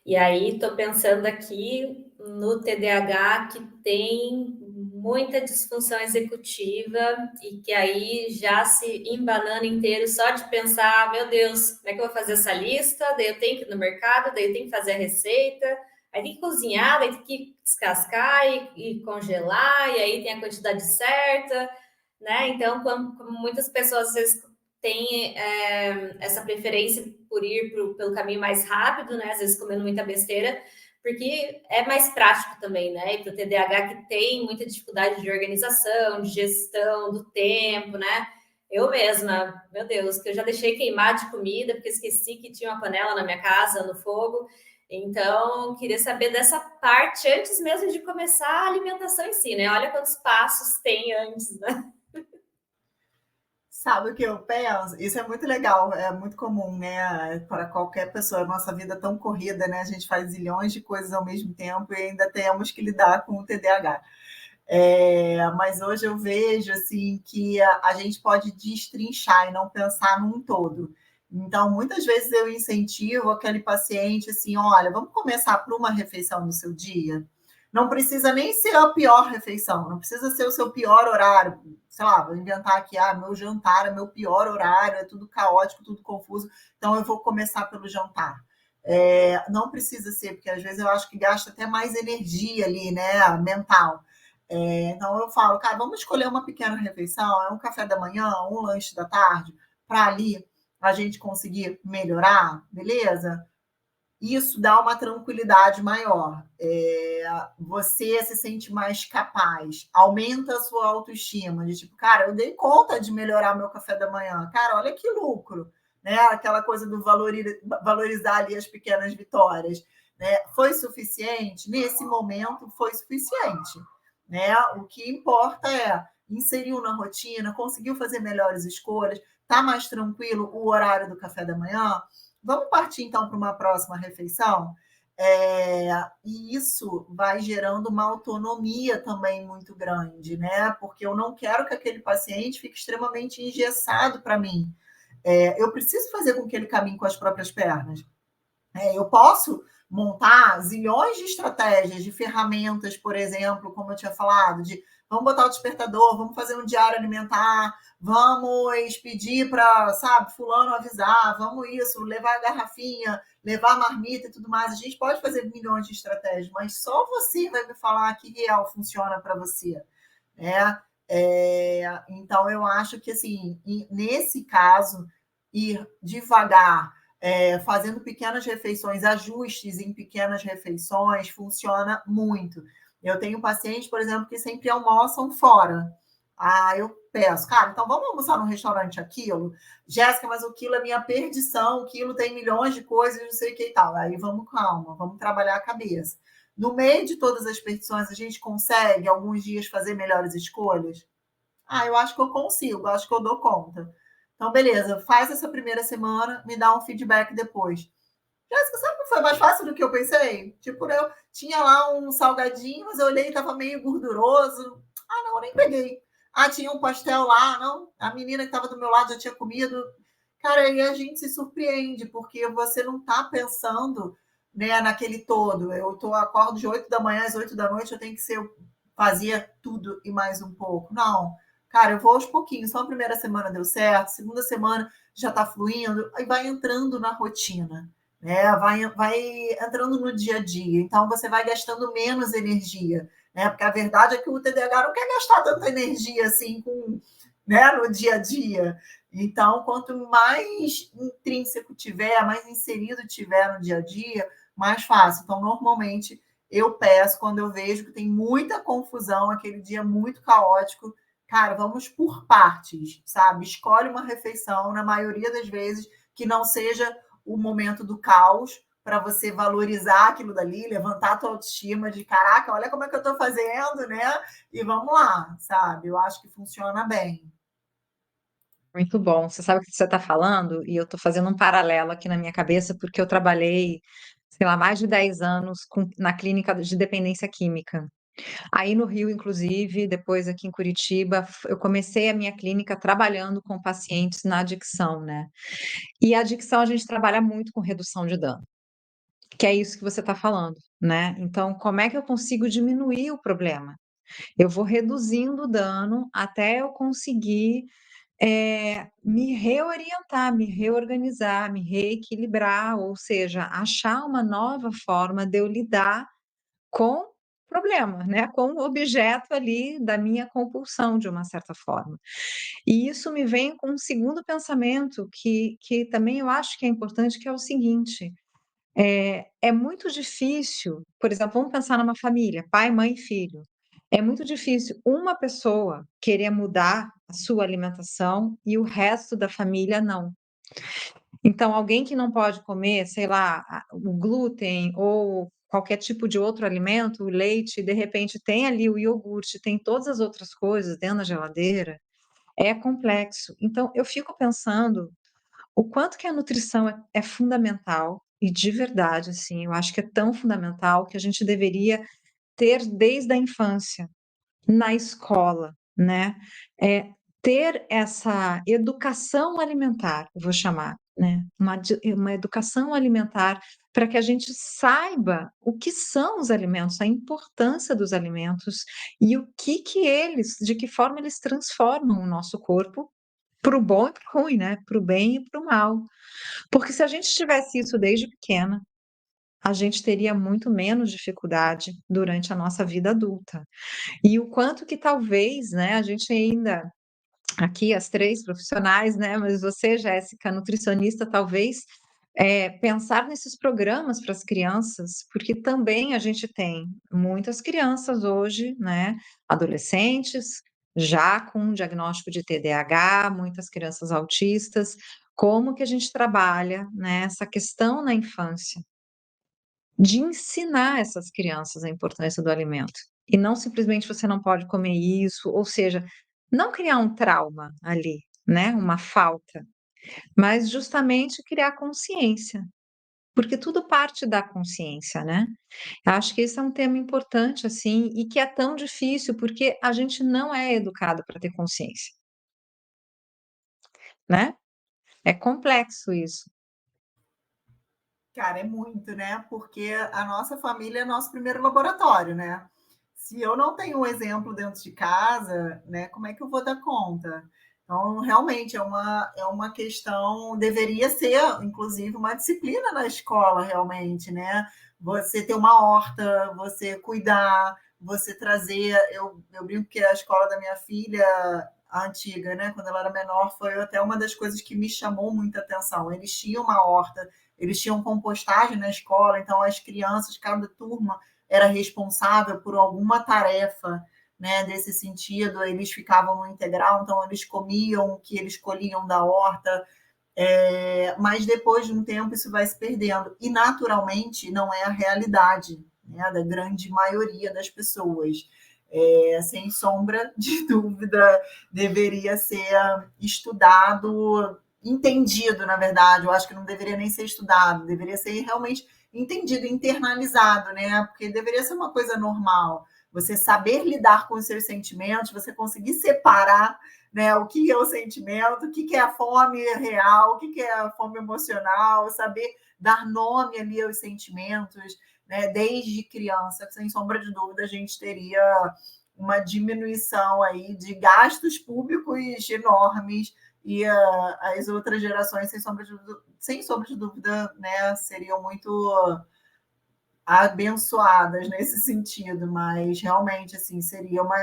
E aí, estou pensando aqui no TDAH que tem muita disfunção executiva e que aí já se embanana inteiro só de pensar, meu Deus, como é que eu vou fazer essa lista? Daí eu tenho que ir no mercado, daí eu tenho que fazer a receita, aí tem que cozinhar, daí tem que descascar e congelar, e aí tem a quantidade certa, né? Então, como muitas pessoas às vezes têm essa preferência por ir pelo caminho mais rápido, né? Às vezes comendo muita besteira, porque é mais prático também, né? E para o TDAH que tem muita dificuldade de organização, de gestão do tempo, né? Eu mesma, meu Deus, que eu já deixei queimar de comida, porque esqueci que tinha uma panela na minha casa, no fogo. Então, queria saber dessa parte antes mesmo de começar a alimentação em si, né? Olha quantos passos tem antes, né? Sabe o que eu penso? Isso é muito legal, é muito comum, né? Para qualquer pessoa, a nossa vida é tão corrida, né? A gente faz zilhões de coisas ao mesmo tempo e ainda temos que lidar com o TDAH. Mas hoje eu vejo assim que a gente pode destrinchar e não pensar num todo. Então, muitas vezes eu incentivo aquele paciente assim, olha, vamos começar por uma refeição no seu dia. Não precisa nem ser a pior refeição, não precisa ser o seu pior horário. Sei lá, vou inventar aqui, meu jantar é meu pior horário, é tudo caótico, tudo confuso, então eu vou começar pelo jantar. Não precisa ser, porque às vezes eu acho que gasta até mais energia ali, né, mental. Então eu falo, cara, vamos escolher uma pequena refeição, é um café da manhã, um lanche da tarde, para ali a gente conseguir melhorar, beleza? Isso dá uma tranquilidade maior. Você se sente mais capaz, aumenta a sua autoestima, de tipo, cara, eu dei conta de melhorar meu café da manhã, cara, olha que lucro, né? Aquela coisa do valorizar ali as pequenas vitórias, né? Foi suficiente? Nesse momento, foi suficiente, né? O que importa é inseriu na rotina, conseguiu fazer melhores escolhas, tá mais tranquilo o horário do café da manhã. Vamos partir, então, para uma próxima refeição? E isso vai gerando uma autonomia também muito grande, né? Porque eu não quero que aquele paciente fique extremamente engessado para mim. Eu preciso fazer com que ele caminhe com as próprias pernas. Eu posso montar zilhões de estratégias, de ferramentas, por exemplo, como eu tinha falado, de vamos botar o despertador, vamos fazer um diário alimentar, vamos pedir para, sabe, fulano avisar, vamos isso, levar a garrafinha, levar a marmita e tudo mais. A gente pode fazer milhões de estratégias, mas só você vai me falar que real funciona para você, né? Então, eu acho que, assim, nesse caso, ir devagar, fazendo pequenas refeições, ajustes em pequenas refeições, funciona muito. Eu tenho pacientes, por exemplo, que sempre almoçam fora. Eu peço, cara, então vamos almoçar num restaurante aquilo? Jéssica, mas o quilo é minha perdição, o quilo tem milhões de coisas, não sei o que e tal. Aí vamos calma, vamos trabalhar a cabeça. No meio de todas as petições, a gente consegue, alguns dias, fazer melhores escolhas? Eu acho que eu consigo, acho que eu dou conta. Então, beleza, faz essa primeira semana, me dá um feedback depois. Jéssica, sabe que foi mais fácil do que eu pensei? Tipo, eu tinha lá um salgadinho, mas eu olhei e estava meio gorduroso. Não, eu nem peguei. Tinha um pastel lá, não. A menina que estava do meu lado já tinha comido. Cara, aí a gente se surpreende, porque você não está pensando, né, naquele todo. Acordo de 8 da manhã às 8 da noite, eu tenho que fazer tudo e mais um pouco. Não. Cara, eu vou aos pouquinhos. Só a primeira semana deu certo, segunda semana já está fluindo, aí vai entrando na rotina, né? Vai entrando no dia a dia. Então, você vai gastando menos energia, né? Porque a verdade é que o TDAH não quer gastar tanta energia assim né, no dia a dia. Então, quanto mais intrínseco tiver, mais inserido tiver no dia a dia, mais fácil. Então, normalmente, eu peço, quando eu vejo que tem muita confusão, aquele dia muito caótico, cara, vamos por partes, sabe? Escolhe uma refeição, na maioria das vezes, que não seja o momento do caos, para você valorizar aquilo dali, levantar a tua autoestima de caraca, olha como é que eu estou fazendo, né? E vamos lá, sabe? Eu acho que funciona bem. Muito bom. Você sabe o que você está falando, e eu estou fazendo um paralelo aqui na minha cabeça, porque eu trabalhei, sei lá, mais de 10 anos na clínica de dependência química. Aí no Rio, inclusive, depois aqui em Curitiba, eu comecei a minha clínica trabalhando com pacientes na adicção, né? E a adicção a gente trabalha muito com redução de dano, que é isso que você está falando, né? Então, como é que eu consigo diminuir o problema? Eu vou reduzindo o dano até eu conseguir me reorientar, me reorganizar, me reequilibrar, ou seja, achar uma nova forma de eu lidar com o problema, né, com o objeto ali da minha compulsão, de uma certa forma. E isso me vem com um segundo pensamento que também eu acho que é importante, que é o seguinte: é muito difícil, por exemplo, vamos pensar numa família, pai, mãe e filho. É muito difícil uma pessoa querer mudar a sua alimentação e o resto da família não. Então, alguém que não pode comer, sei lá, o glúten ou qualquer tipo de outro alimento, o leite, de repente tem ali o iogurte, tem todas as outras coisas dentro da geladeira, é complexo. Então, eu fico pensando o quanto que a nutrição é fundamental, e de verdade, assim, eu acho que é tão fundamental que a gente deveria ter desde a infância, na escola, né, ter essa educação alimentar, eu vou chamar, né, uma educação alimentar para que a gente saiba o que são os alimentos, a importância dos alimentos e o que eles de que forma eles transformam o nosso corpo, para o bom e para o ruim, né, para o bem e para o mal. Porque se a gente tivesse isso desde pequena, a gente teria muito menos dificuldade durante a nossa vida adulta. E o quanto que talvez, né, a gente ainda aqui as 3 profissionais, né, mas você, Jéssica, nutricionista, talvez, pensar nesses programas para as crianças, porque também a gente tem muitas crianças hoje, né, adolescentes, já com diagnóstico de TDAH, muitas crianças autistas. Como que a gente trabalha, né, essa questão na infância, de ensinar essas crianças a importância do alimento, e não simplesmente você não pode comer isso, ou seja, não criar um trauma ali, né, uma falta, mas justamente criar consciência, porque tudo parte da consciência, né. Acho que esse é um tema importante, assim, e que é tão difícil, porque a gente não é educado para ter consciência, né. É complexo isso. Cara, é muito, né? Porque a nossa família é nosso primeiro laboratório, né? Se eu não tenho um exemplo dentro de casa, né, como é que eu vou dar conta? Então, realmente, é uma questão, deveria ser, inclusive, uma disciplina na escola, realmente, né? Você ter uma horta, você cuidar, você trazer. Eu brinco que a escola da minha filha, a antiga, né, quando ela era menor, foi até uma das coisas que me chamou muita atenção. Eles tinham uma horta, eles tinham compostagem na escola, então as crianças, cada turma era responsável por alguma tarefa, né, desse sentido, eles ficavam no integral, então eles comiam o que eles colhiam da horta, mas depois de um tempo isso vai se perdendo, e naturalmente não é a realidade, né, da grande maioria das pessoas. Sem sombra de dúvida, deveria ser estudado, entendido, na verdade. Eu acho que não deveria nem ser estudado, deveria ser realmente entendido, internalizado, né? Porque deveria ser uma coisa normal. Você saber lidar com os seus sentimentos, você conseguir separar, né, o que é o sentimento, o que é a fome real, o que é a fome emocional, saber dar nome ali aos sentimentos, né? Desde criança, sem sombra de dúvida, a gente teria uma diminuição aí de gastos públicos enormes e as outras gerações, sem sombra de dúvida, né, seriam muito abençoadas nesse sentido, mas realmente, assim, seria uma,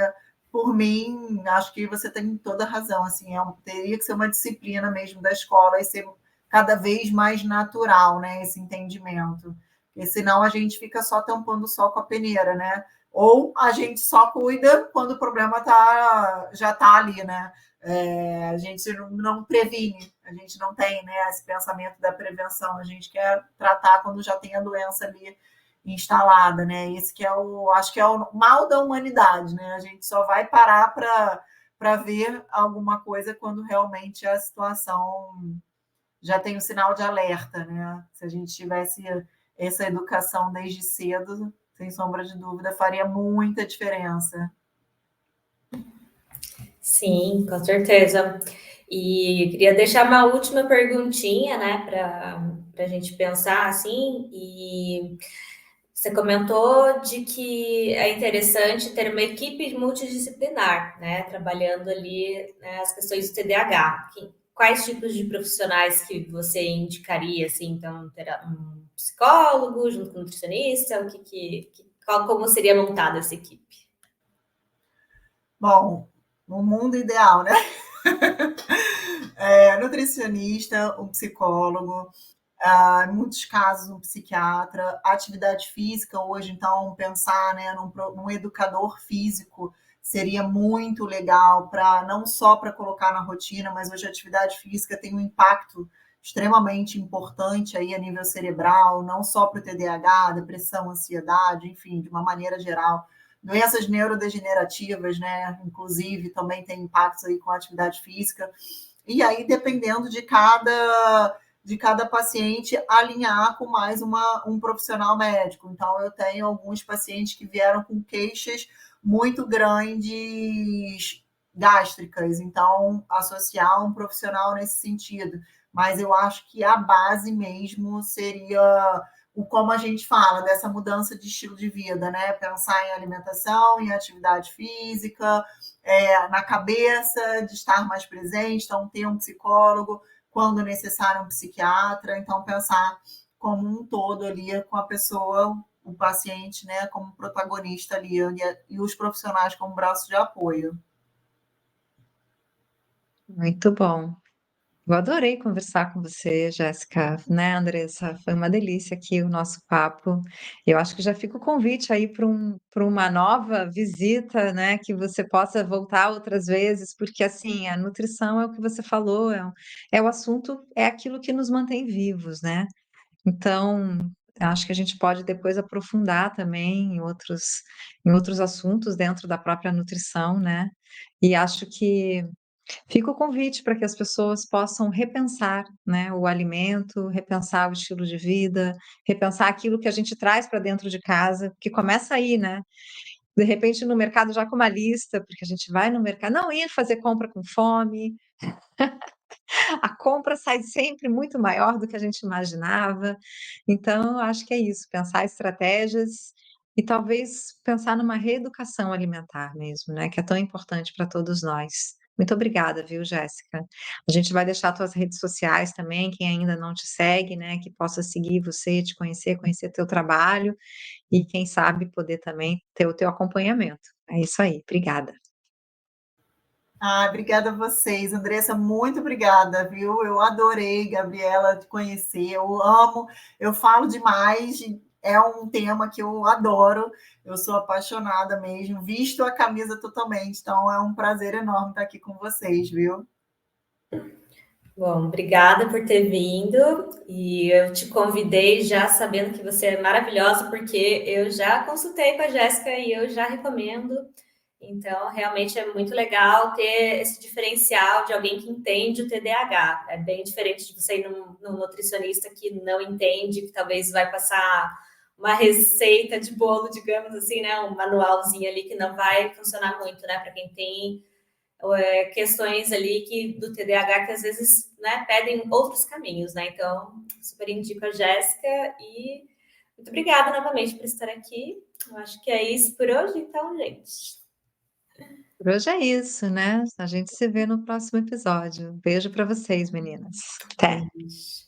por mim, acho que você tem toda a razão, assim, teria que ser uma disciplina mesmo da escola e ser cada vez mais natural, né, esse entendimento, porque senão a gente fica só tampando o sol com a peneira, né, ou a gente só cuida quando o problema já está ali, né? A gente não previne, a gente não tem, né, esse pensamento da prevenção, a gente quer tratar quando já tem a doença ali instalada, né? Esse que acho que é o mal da humanidade, né? A gente só vai parar para ver alguma coisa quando realmente a situação já tem o sinal de alerta, né? Se a gente tivesse essa educação desde cedo, sem sombra de dúvida, faria muita diferença. Sim, com certeza. E queria deixar uma última perguntinha, né, para a gente pensar assim. E você comentou de que é interessante ter uma equipe multidisciplinar, né, trabalhando ali, né, as questões do TDAH. Quais tipos de profissionais que você indicaria, assim, então, ter um psicólogo junto com um nutricionista, como seria montada essa equipe? Bom, no mundo ideal, né? Nutricionista, um psicólogo, em muitos casos um psiquiatra, atividade física hoje, então pensar, né, num educador físico seria muito legal para não só para colocar na rotina, mas hoje a atividade física tem um impacto extremamente importante aí a nível cerebral, não só para o TDAH, depressão, ansiedade, enfim, de uma maneira geral. Doenças neurodegenerativas, né, inclusive, também tem impactos aí com a atividade física. E aí, dependendo de cada paciente, alinhar com mais um profissional médico. Então, eu tenho alguns pacientes que vieram com queixas muito grandes gástricas, então associar um profissional nesse sentido. Mas eu acho que a base mesmo seria o como a gente fala dessa mudança de estilo de vida, né? Pensar em alimentação, em atividade física, na cabeça, de estar mais presente, então ter um psicólogo, quando necessário um psiquiatra, então pensar como um todo ali com a pessoa, o paciente, né, como protagonista ali, e os profissionais como braço de apoio. Muito bom. Eu adorei conversar com você, Jéssica, né, Andressa? Foi uma delícia aqui o nosso papo. Eu acho que já fica o convite aí para uma nova visita, né, que você possa voltar outras vezes, porque assim, a nutrição é o que você falou, é o assunto, é aquilo que nos mantém vivos, né? Então, acho que a gente pode depois aprofundar também em outros assuntos dentro da própria nutrição, né? E acho que fica o convite para que as pessoas possam repensar, né, o alimento, repensar o estilo de vida, repensar aquilo que a gente traz para dentro de casa, que começa aí, né? De repente no mercado já com uma lista, porque a gente vai no mercado, não ir fazer compra com fome, a compra sai sempre muito maior do que a gente imaginava. Então, eu acho que é isso, pensar estratégias e talvez pensar numa reeducação alimentar mesmo, né, que é tão importante para todos nós. Muito obrigada, viu, Jéssica. A gente vai deixar tuas redes sociais também, quem ainda não te segue, né, que possa seguir você, te conhecer, conhecer teu trabalho e quem sabe poder também ter o teu acompanhamento. É isso aí, obrigada. Obrigada a vocês, Andressa, muito obrigada, viu? Eu adorei, Gabriela, te conhecer, eu amo, eu falo demais, é um tema que eu adoro, eu sou apaixonada mesmo, visto a camisa totalmente, então é um prazer enorme estar aqui com vocês, viu? Bom, obrigada por ter vindo. E eu te convidei já sabendo que você é maravilhosa, porque eu já consultei com a Jéssica e eu já recomendo. Então, realmente é muito legal ter esse diferencial de alguém que entende o TDAH. É bem diferente de você ir num nutricionista que não entende, que talvez vai passar uma receita de bolo, digamos assim, né? Um manualzinho ali que não vai funcionar muito, né? Para quem tem questões ali do TDAH que às vezes, né, pedem outros caminhos, né? Então, super indico a Jéssica e muito obrigada novamente por estar aqui. Eu acho que é isso por hoje, então, gente. Por hoje é isso, né? A gente se vê no próximo episódio. Beijo para vocês, meninas. Até. Beijo.